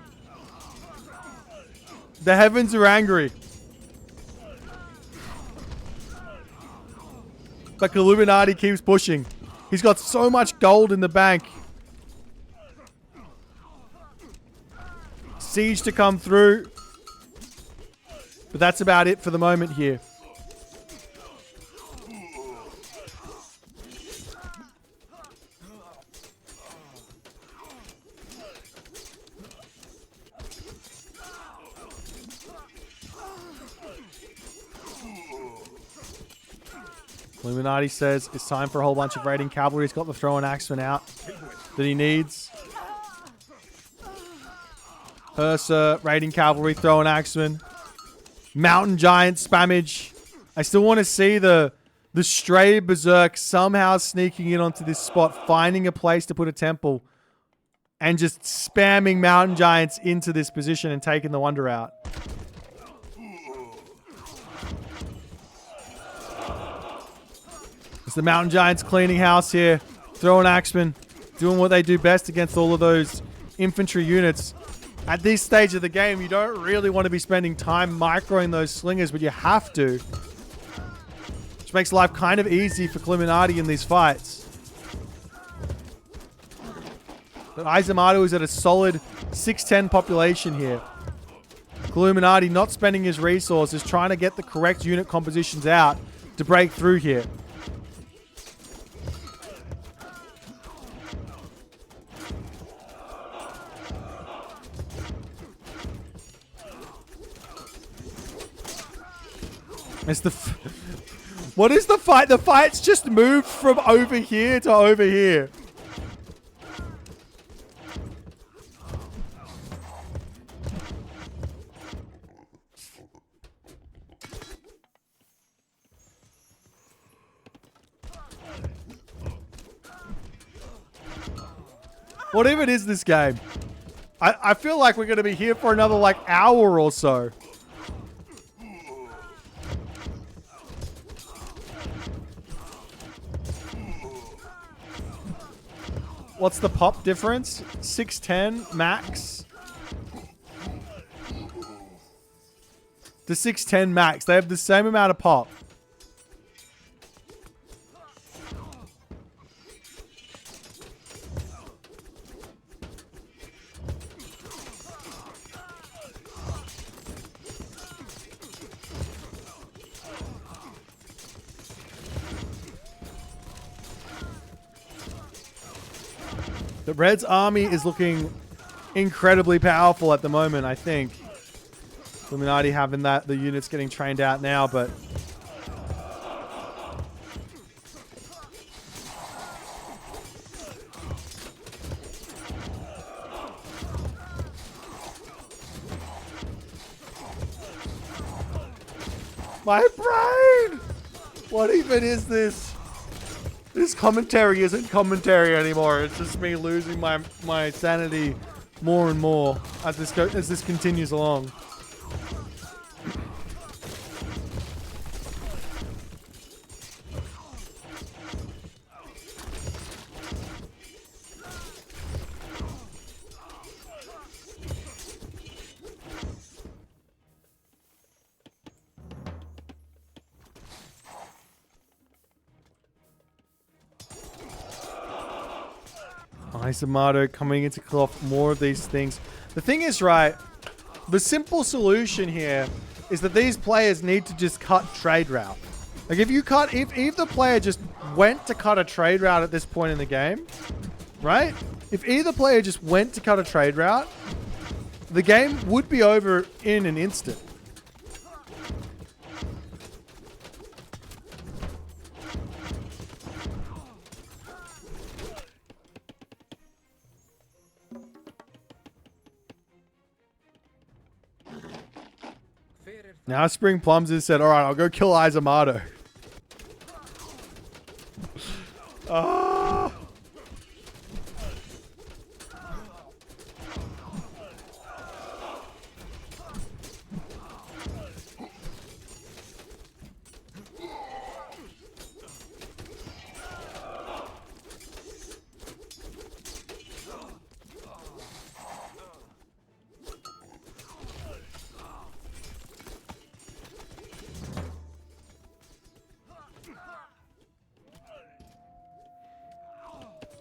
The heavens are angry. But Illuminati keeps pushing. He's got so much gold in the bank. Siege to come through. But that's about it for the moment here. Illuminati says it's time for a whole bunch of raiding cavalry. He's got the throwing axeman out that he needs. Ursa, raiding cavalry, throwing axeman. Mountain giant spammage. I still want to see the stray berserk somehow sneaking in onto this spot, finding a place to put a temple, and just spamming mountain giants into this position and taking the wonder out. It's the mountain giants cleaning house here, throwing axemen, doing what they do best against all of those infantry units. At this stage of the game, you don't really want to be spending time microing those slingers, but you have to. Which makes life kind of easy for Illuminati in these fights. But Izumaru is at a solid 610 population here. Illuminati not spending his resources, trying to get the correct unit compositions out to break through here. It's what is the fight? The fight's just moved from over here to over here. What even is this game? I feel like we're going to be here for another like hour or so. What's the pop difference? 610 max. The 610 max. They have the same amount of pop. The Red's army is looking incredibly powerful at the moment, I think. Illuminati having that, the units getting trained out now, but... My brain! What even is this? This commentary isn't commentary anymore. It's just me losing my sanity more and more as this continues along. Isamato coming in to kill off more of these things. The thing is, right, The simple solution here is that these players need to just cut trade route. Like if the player just went to cut a trade route at this point in the game, right? If either player just went to cut a trade route, the game would be over in an instant. Now Spring Plums has said, alright, I'll go kill Izamato. Oh.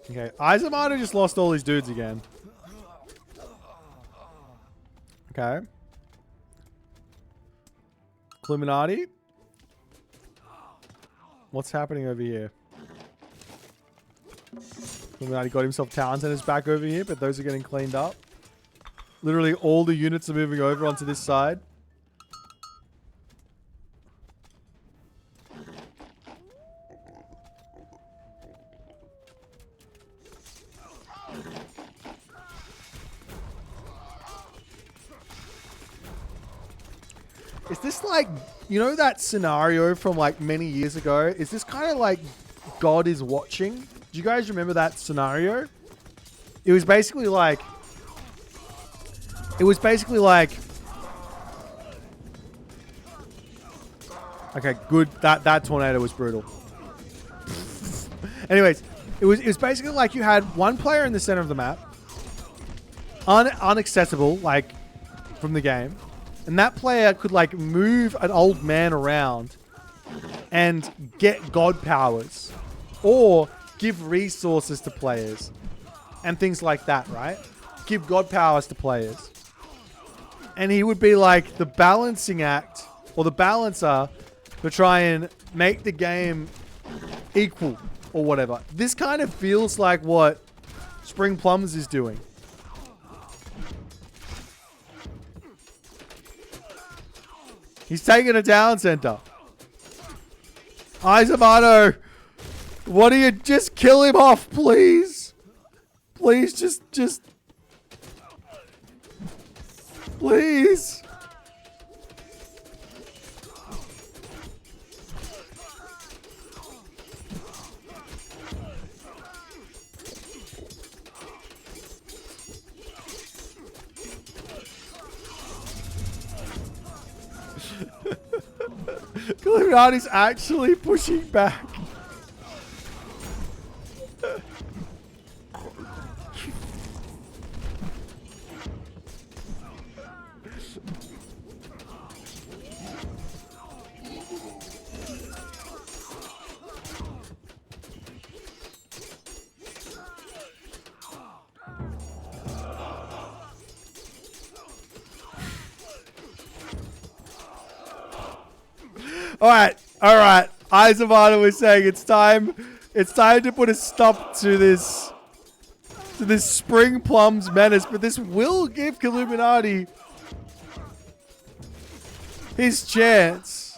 Okay, Izamato just lost all his dudes again. Okay. Illuminati. What's happening over here? Illuminati got himself town centers back over here, but those are getting cleaned up. Literally all the units are moving over onto this side. Is this like, you know that scenario from like many years ago? Is this kind of like God is watching? Do you guys remember that scenario? It was basically like... Okay, good. That tornado was brutal. Anyways, it was basically like you had one player in the center of the map. Unaccessible, like, from the game. And that player could like move an old man around and get god powers or give resources to players and things like that, right? Give god powers to players. And he would be like the balancing act or the balancer to try and make the game equal or whatever. This kind of feels like what Spring Plums is doing. He's taking a town center. Izamato, what do you just kill him off, please? Please, just please. Illuminati's actually pushing back. All right. Izamato was saying it's time to put a stop to this Spring Plums menace, but this will give Illuminati his chance.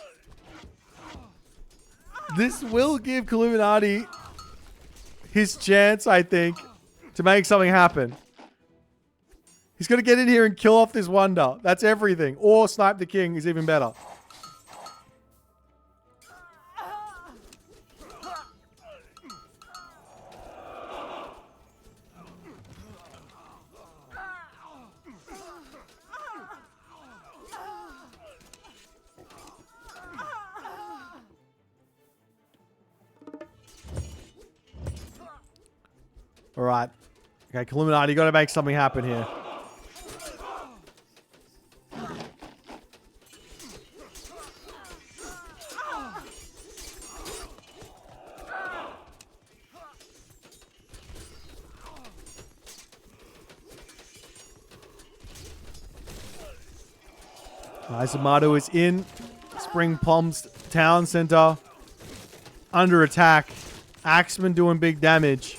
This will give Illuminati his chance, I think, to make something happen. He's going to get in here and kill off this wonder. That's everything. Or snipe the king is even better. All right. Okay, Illuminati, you got to make something happen here. Izamato is in Spring Plums town center. Under attack. Axeman doing big damage.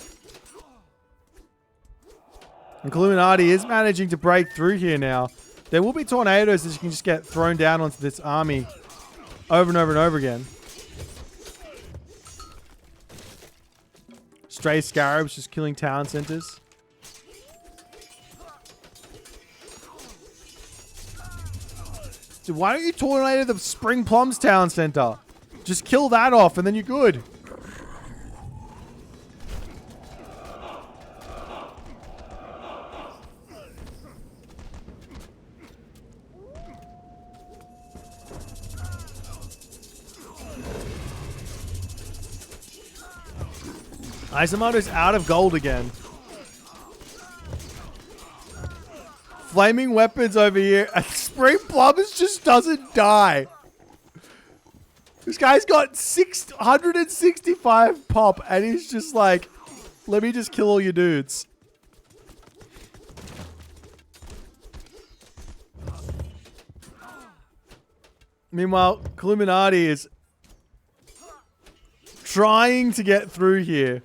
And Illuminati is managing to break through here now. There will be tornadoes that you can just get thrown down onto this army over and over and over again. Stray scarabs just killing town centers. Dude, why don't you tornado the Spring Plums town center? Just kill that off and then you're good. Izamato's out of gold again. Flaming weapons over here. And Spring Plums just doesn't die. This guy's got 665 pop and he's just like, let me just kill all your dudes. Meanwhile, Illuminati is trying to get through here.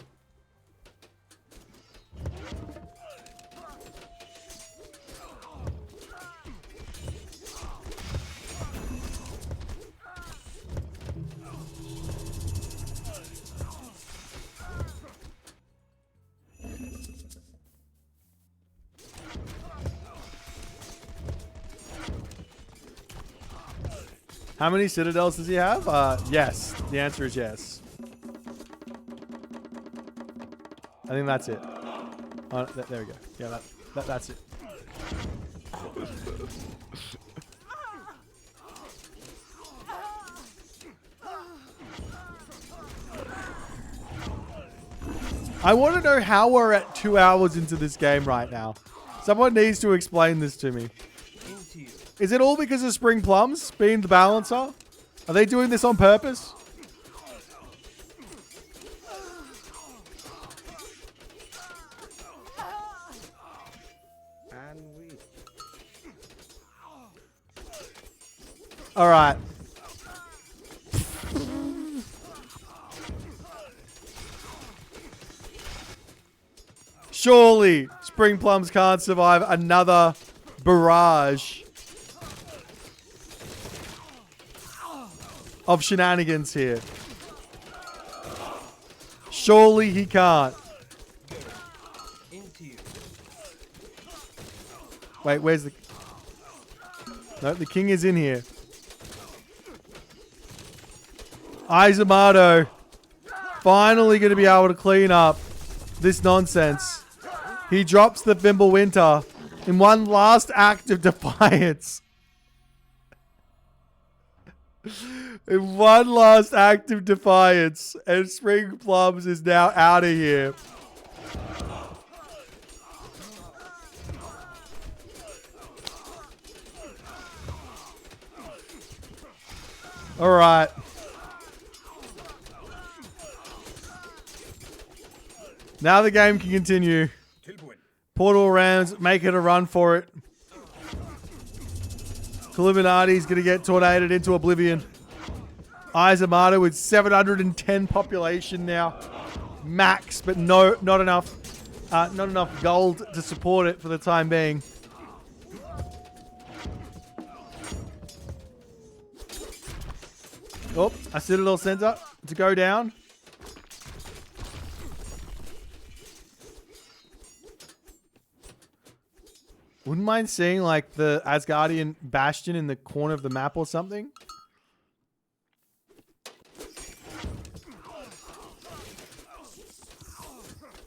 How many citadels does he have? Yes. The answer is yes. I think that's it. Oh, there we go. Yeah, that's it. I want to know how we're at 2 hours into this game right now. Someone needs to explain this to me. Is it all because of Spring Plums being the balancer? Are they doing this on purpose? All right. Surely Spring Plums can't survive another barrage of shenanigans here. Surely he can't. Wait, where's the... No, the king is in here. Izamato finally going to be able to clean up this nonsense. He drops the Fimbulwinter in one last act of defiance. In one last act of defiance. And Spring Plums is now out of here. Alright. Now the game can continue. Portal rounds, make it a run for it. Illuminati's going to get tornadoed into oblivion. Izamato with 710 population now. Max, but no, not enough. Not enough gold to support it for the time being. Oh, a Citadel Center to go down. Wouldn't mind seeing like the Asgardian bastion in the corner of the map or something.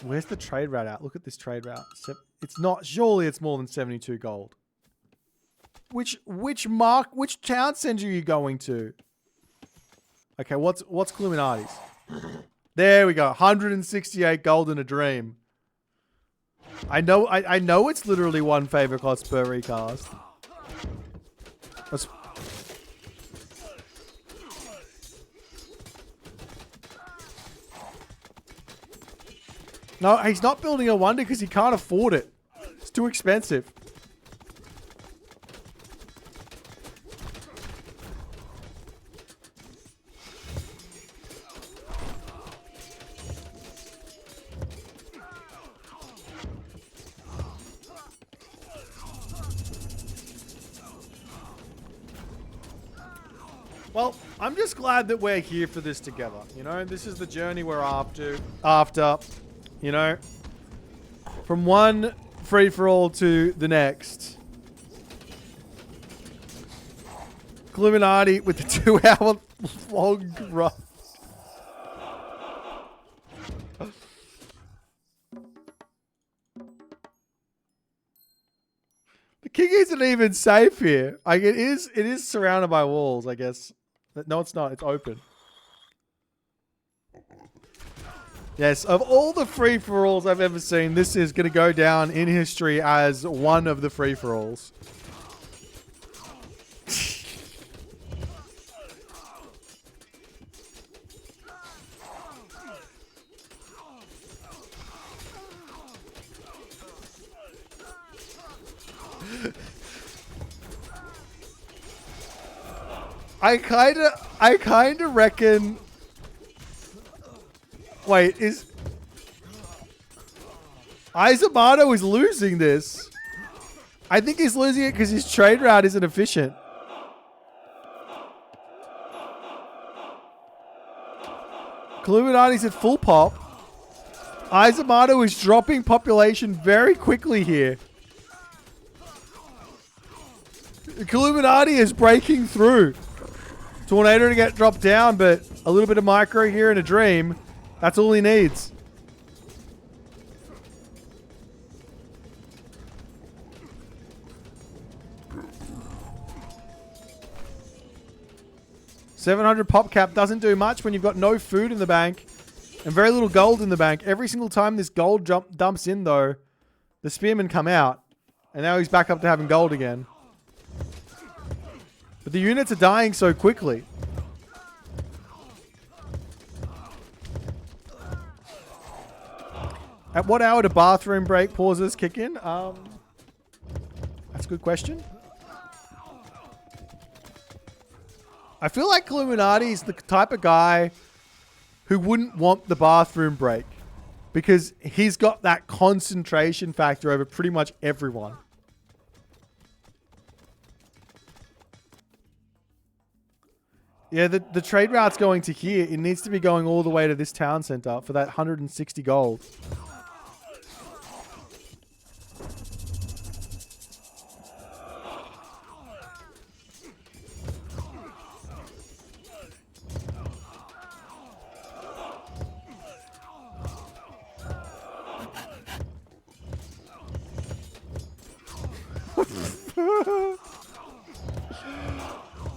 Where's the trade route at? Look at this trade route. It's not, surely it's more than 72 gold. Which town center are you going to? Okay, what's Illuminati's? There we go. 168 gold in a dream. I know it's literally one favor cost per recast. No, he's not building a wonder because he can't afford it. It's too expensive. Well, I'm just glad that we're here for this together. You know, this is the journey we're after. You know, from one free-for-all to the next. Illuminati with the 2-hour long run. The king isn't even safe here. Like it is surrounded by walls, I guess. No, it's not. It's open. Yes, of all the free-for-alls I've ever seen, this is going to go down in history as one of the free-for-alls. I kinda reckon. Wait, is Izamato is losing this? I think he's losing it because his trade route isn't efficient. Illuminati's at full pop. Izamato is dropping population very quickly here. Illuminati is breaking through. Tornado to get dropped down, but a little bit of micro here and a dream. That's all he needs. $700 pop cap doesn't do much when you've got no food in the bank and very little gold in the bank. Every single time this gold dumps in, though, the spearmen come out. And now he's back up to having gold again. But the units are dying so quickly. At what hour do bathroom break pauses kick in? That's a good question. I feel like Illuminati is the type of guy who wouldn't want the bathroom break because he's got that concentration factor over pretty much everyone. Yeah, the trade route's going to here. It needs to be going all the way to this town center for that 160 gold.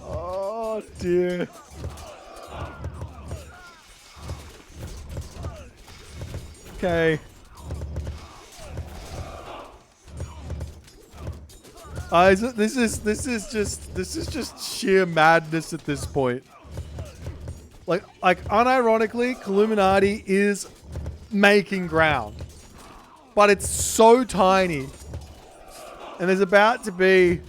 Oh dear. Okay. This is just sheer madness at this point. Like unironically, Illuminati is making ground, but it's so tiny, and there's about to be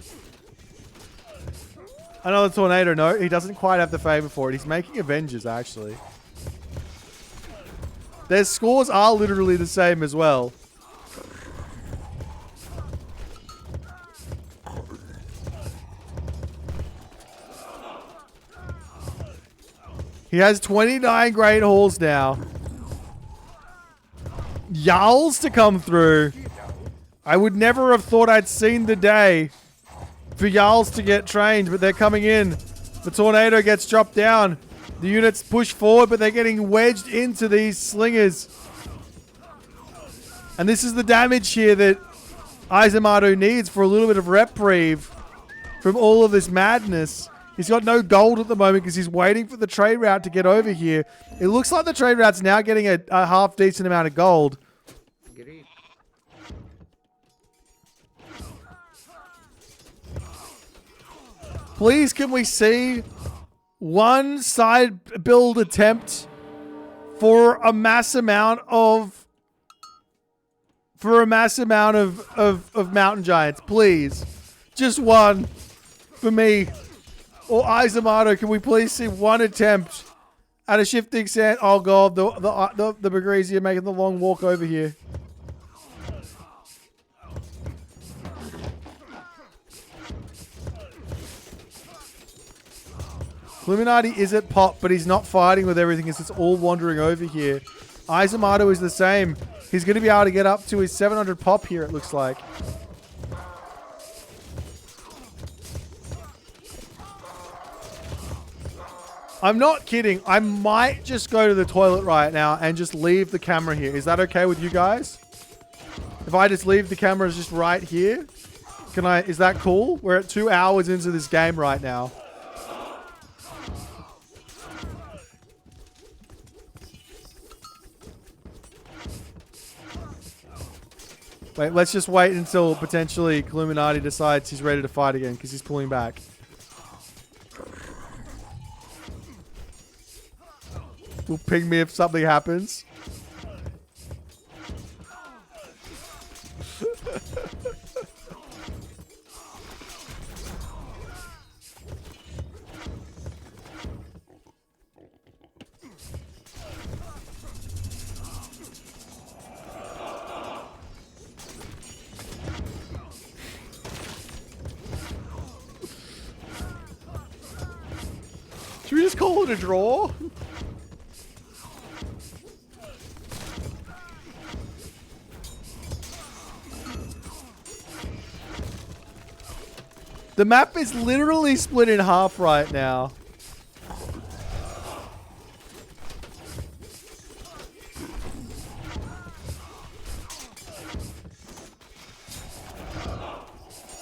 another tornado. No, he doesn't quite have the favor for it. He's making Avengers, actually. Their scores are literally the same as well. He has 29 Great Halls now. Jarls to come through. I would never have thought I'd seen the day for Jarls to get trained, but they're coming in. The tornado gets dropped down. The units push forward, but they're getting wedged into these slingers. And this is the damage here that Izamato needs for a little bit of reprieve from all of this madness. He's got no gold at the moment because he's waiting for the trade route to get over here. It looks like the trade route's now getting a half decent amount of gold. Please, can we see one side build attempt for a mass amount of mountain giants, please? Just one for me. Or Izamato, can we please see one attempt at a shifting sand? Oh god, the Bagresia making the long walk over here. Illuminati is at pop, but he's not fighting with everything as it's all wandering over here. Izumato is the same. He's going to be able to get up to his 700 pop here, it looks like. I'm not kidding. I might just go to the toilet right now and just leave the camera here. Is that okay with you guys? If I just leave the cameras just right here? Can I? Is that cool? We're at 2 hours into this game right now. Wait, let's just wait until potentially Illuminati decides he's ready to fight again because he's pulling back. Will ping me if something happens. Should we just call it a draw? The map is literally split in half right now.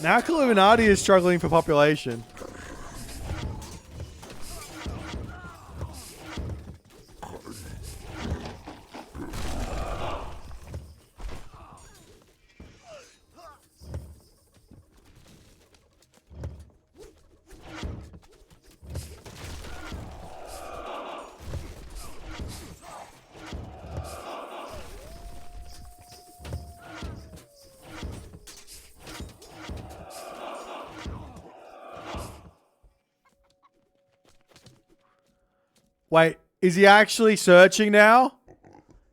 Now Illuminati is struggling for population. Wait, is he actually searching now?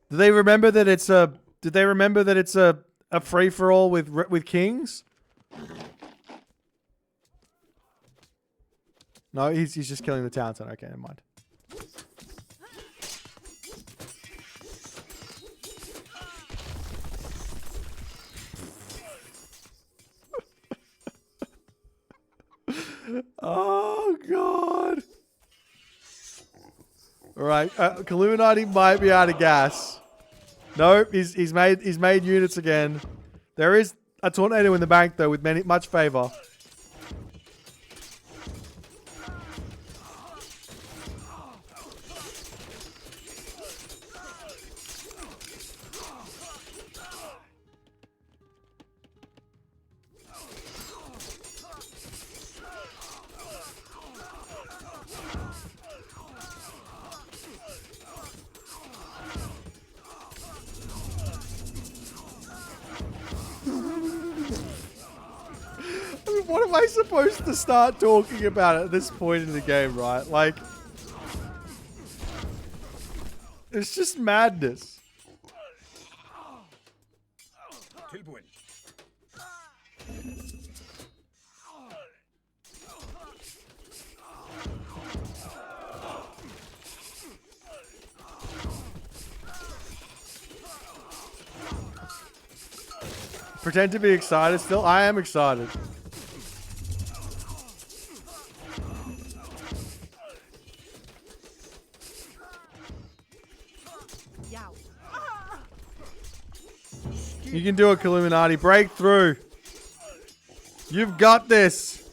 Do they remember that it's a? Did they remember that it's a free for all with kings? No, he's just killing the town center. Okay, never mind. Oh god. All right, Illuminati might be out of gas. Nope, he's made units again. There is a tornado in the bank though, with much favor. What am I supposed to start talking about at this point in the game, right? Like, it's just madness. Pretend to be excited still? I am excited. You can do it, Illuminati. Break through. You've got this.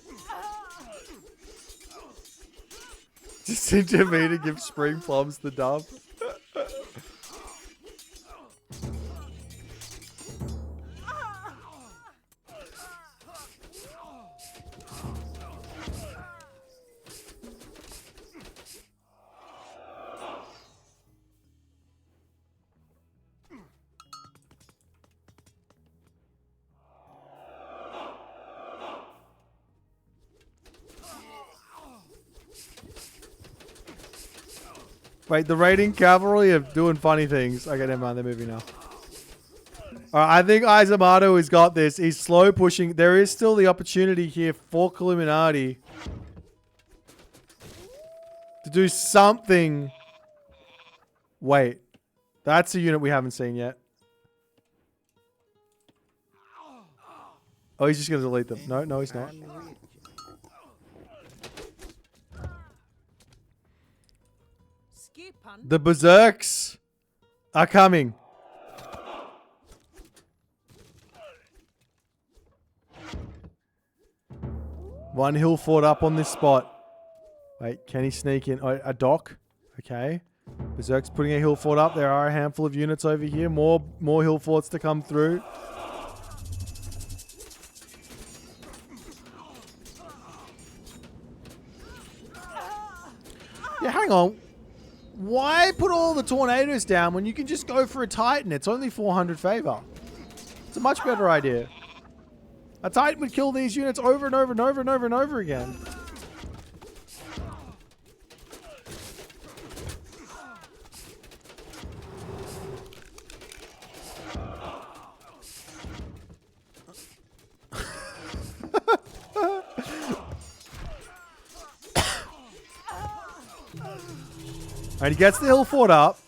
Just into me to give Spring Plums the dub. Wait, the raiding cavalry are doing funny things. Okay, never mind. They're moving now. Alright, I think Izumato has got this. He's slow pushing. There is still the opportunity here for Illuminati. to do something. Wait. That's a unit we haven't seen yet. Oh, he's just going to delete them. No, he's not. The berserks are coming. One hill fort up on this spot. Wait, can he sneak in? Oh, a dock. Okay. Berserk's putting a hill fort up. There are a handful of units over here. More hill forts to come through. Yeah, hang on. Why put all the tornadoes down when you can just go for a Titan? It's only 400 favor. It's a much better idea. A Titan would kill these units over and over and over and over and over again. Alright, he gets the hill fort up.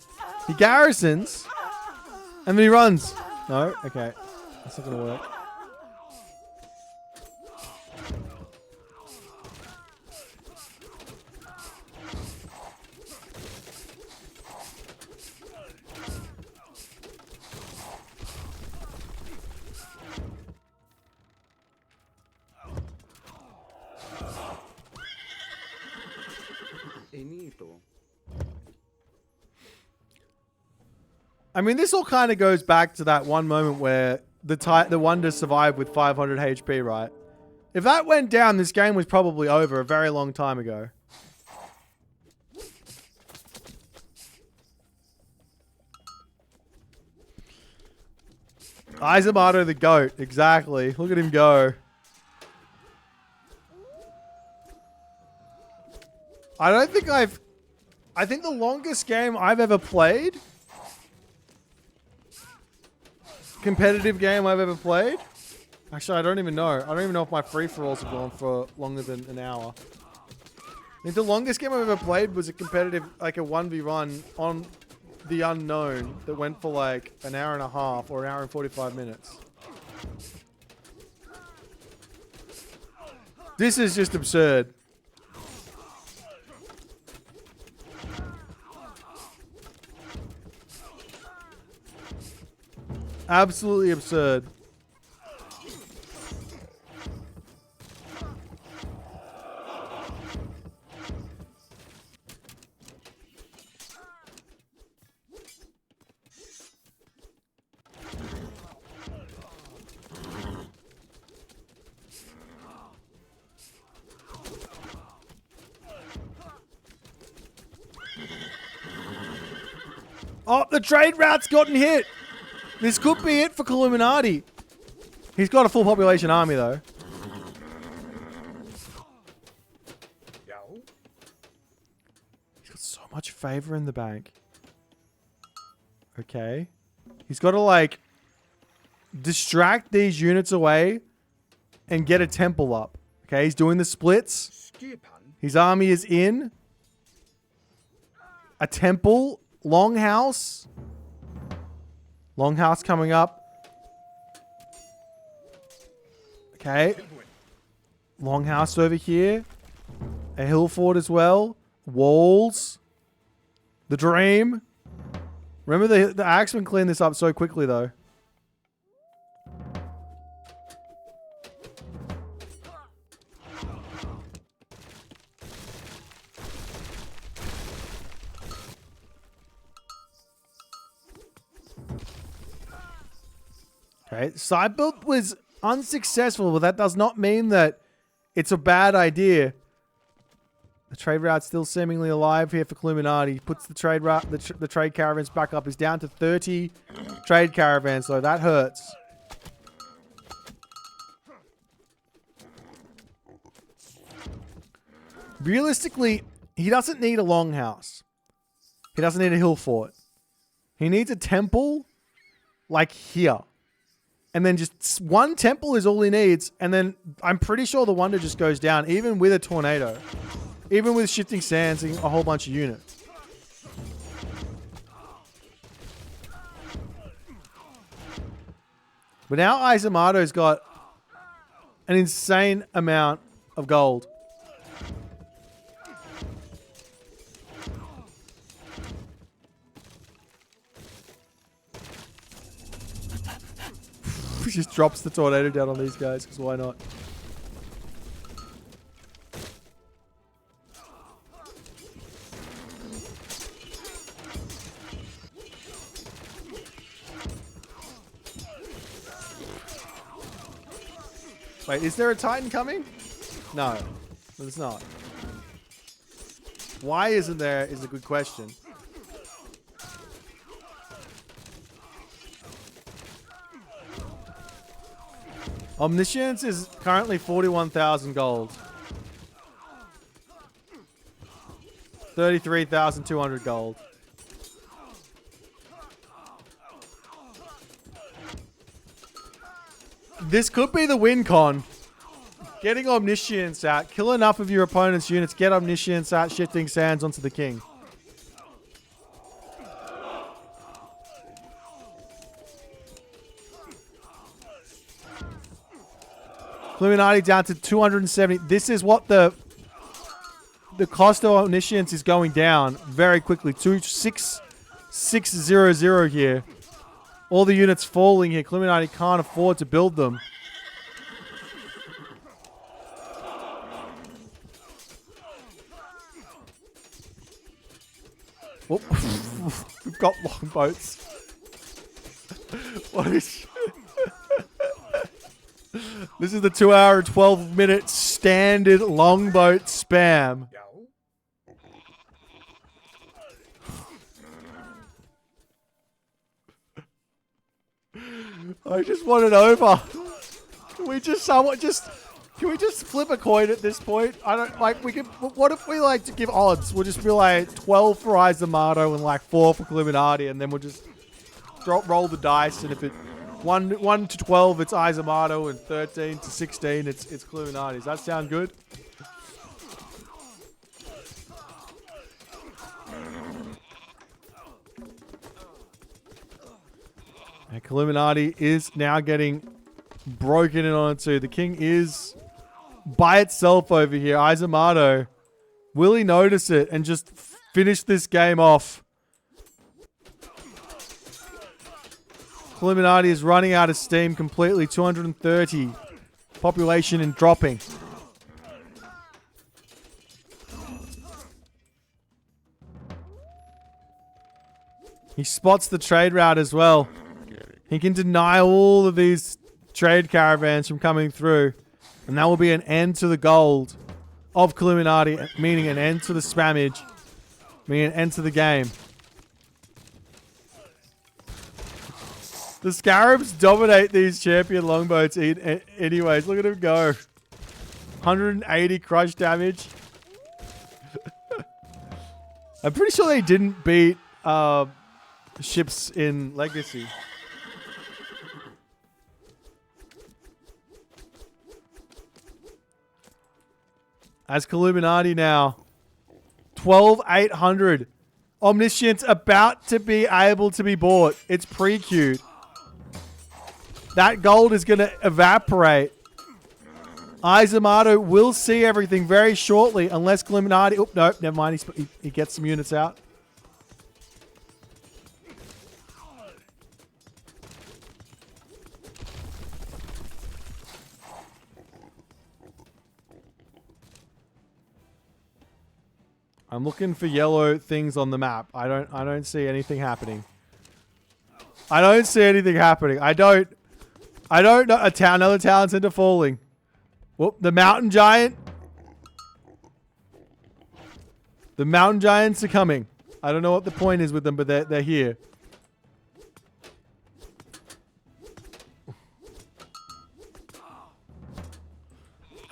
He garrisons. And then he runs. No? Okay. That's not going to work. I mean, this all kind of goes back to that one moment where the Wonder survived with 500 HP, right? If that went down, this game was probably over a very long time ago. Izamato the goat, exactly. Look at him go. I think the longest game I've ever played, competitive game I've ever played. Actually, I don't even know. I don't even know if my free-for-alls have gone for longer than an hour. I think the longest game I've ever played was a competitive, like a 1v1 on the unknown that went for like an hour and a half or an hour and 45 minutes. This is just absurd. Absolutely absurd. Oh, the trade route's gotten hit. This could be it for Illuminati. He's got a full population army, though. He's got so much favor in the bank. Okay. He's got to, like, distract these units away and get a temple up. Okay, he's doing the splits. His army is in. A temple. Longhouse. Longhouse coming up. Okay. Longhouse over here. A hill fort as well. Walls. The dream. Remember the Axemen cleaned this up so quickly though. Okay, side build was unsuccessful, but that does not mean that it's a bad idea. The trade route's still seemingly alive here for Illuminati. Puts the trade route, the trade caravans back up. He's down to 30 trade caravans, so that hurts. Realistically, he doesn't need a longhouse. He doesn't need a hill fort. He needs a temple like here. And then just one temple is all he needs. And then I'm pretty sure the Wonder just goes down, even with a tornado. Even with shifting sands and a whole bunch of units. But now Izamato's got an insane amount of gold. He just drops the tornado down on these guys, because why not? Wait, is there a Titan coming? No, there's not. Why isn't there is a good question. Omniscience is currently 41,000 gold. 33,200 gold. This could be the win con. Getting Omniscience out. Kill enough of your opponent's units. Get Omniscience out. Shifting sands onto the king. Illuminati down to 270. This is what the cost of Omniscience is going down very quickly. 26600 here. All the units falling here. Illuminati can't afford to build them. Whoop. We've got longboats. What is... This is the 2 hour and 12 minute standard longboat spam. I just want it over. Can we just can we just flip a coin at this point? I don't like we could what if we like to give odds? We'll just be like 12 for Izamato and like 4 for Illuminati, and then we'll just roll the dice, and if it 1 to 12 it's Izamato, and 13 to 16 it's Illuminati. Does that sound good? And Illuminati is now getting broken in on it too. The king is by itself over here. Izamato, will he notice it and just finish this game off? Illuminati is running out of steam completely. 230 population and dropping. He spots the trade route as well. He can deny all of these trade caravans from coming through. And that will be an end to the gold of Illuminati, meaning an end to the spammage, meaning an end to the game. The Scarabs dominate these champion longboats anyways. Look at him go. 180 crush damage. I'm pretty sure they didn't beat ships in Legacy. As Illuminati now. 12,800. Omniscience about to be able to be bought. It's pre-queued. That gold is going to evaporate. Izamato will see everything very shortly unless Illuminati... Oh, no, never mind. He gets some units out. I'm looking for yellow things on the map. I don't see anything happening. I don't see anything happening. I don't know. Another talent center falling. Whoop, the mountain giant. The mountain giants are coming. I don't know what the point is with them, but they're here.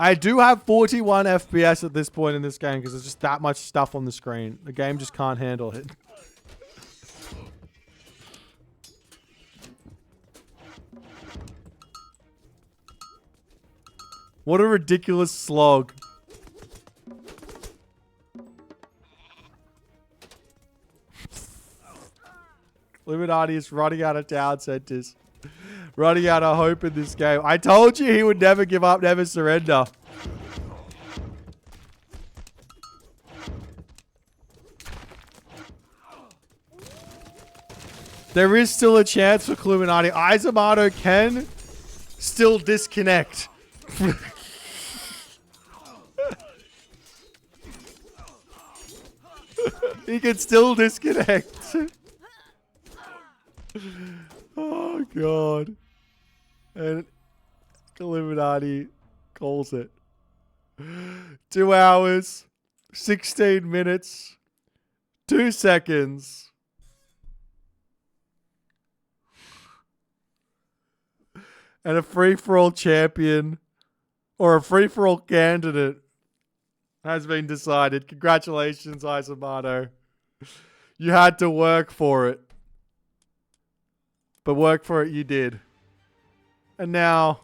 I do have 41 FPS at this point in this game because there's just that much stuff on the screen. The game just can't handle it. What a ridiculous slog. Illuminati is running out of town centers. Running out of hope in this game. I told you he would never give up, never surrender. There is still a chance for Illuminati. Isomato can still disconnect. He can still disconnect. Oh, God. And Illuminati calls it. 2 hours, 16 minutes, 2 seconds. And a free-for-all champion or a free-for-all candidate has been decided. Congratulations, Isomato. You had to work for it. But work for it you did. And now,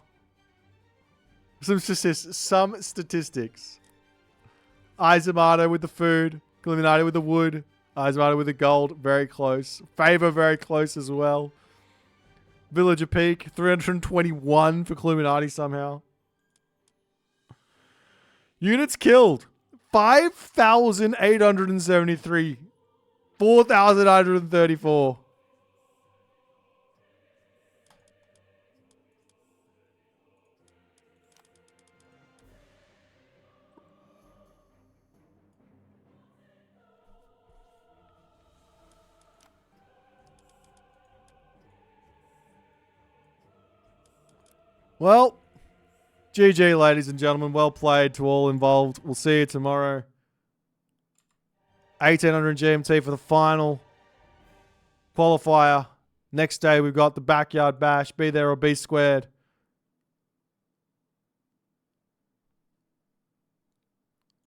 some statistics. Isomato with the food. Illuminati with the wood. Isomato with the gold. Very close. Favor very close as well. Villager Peak. 321 for Illuminati somehow. Units killed. 5,873. 4,934. Well, GG, ladies and gentlemen. Well played to all involved. We'll see you tomorrow. 1800 GMT for the final qualifier. Next day, we've got the Backyard Bash. Be there or be squared.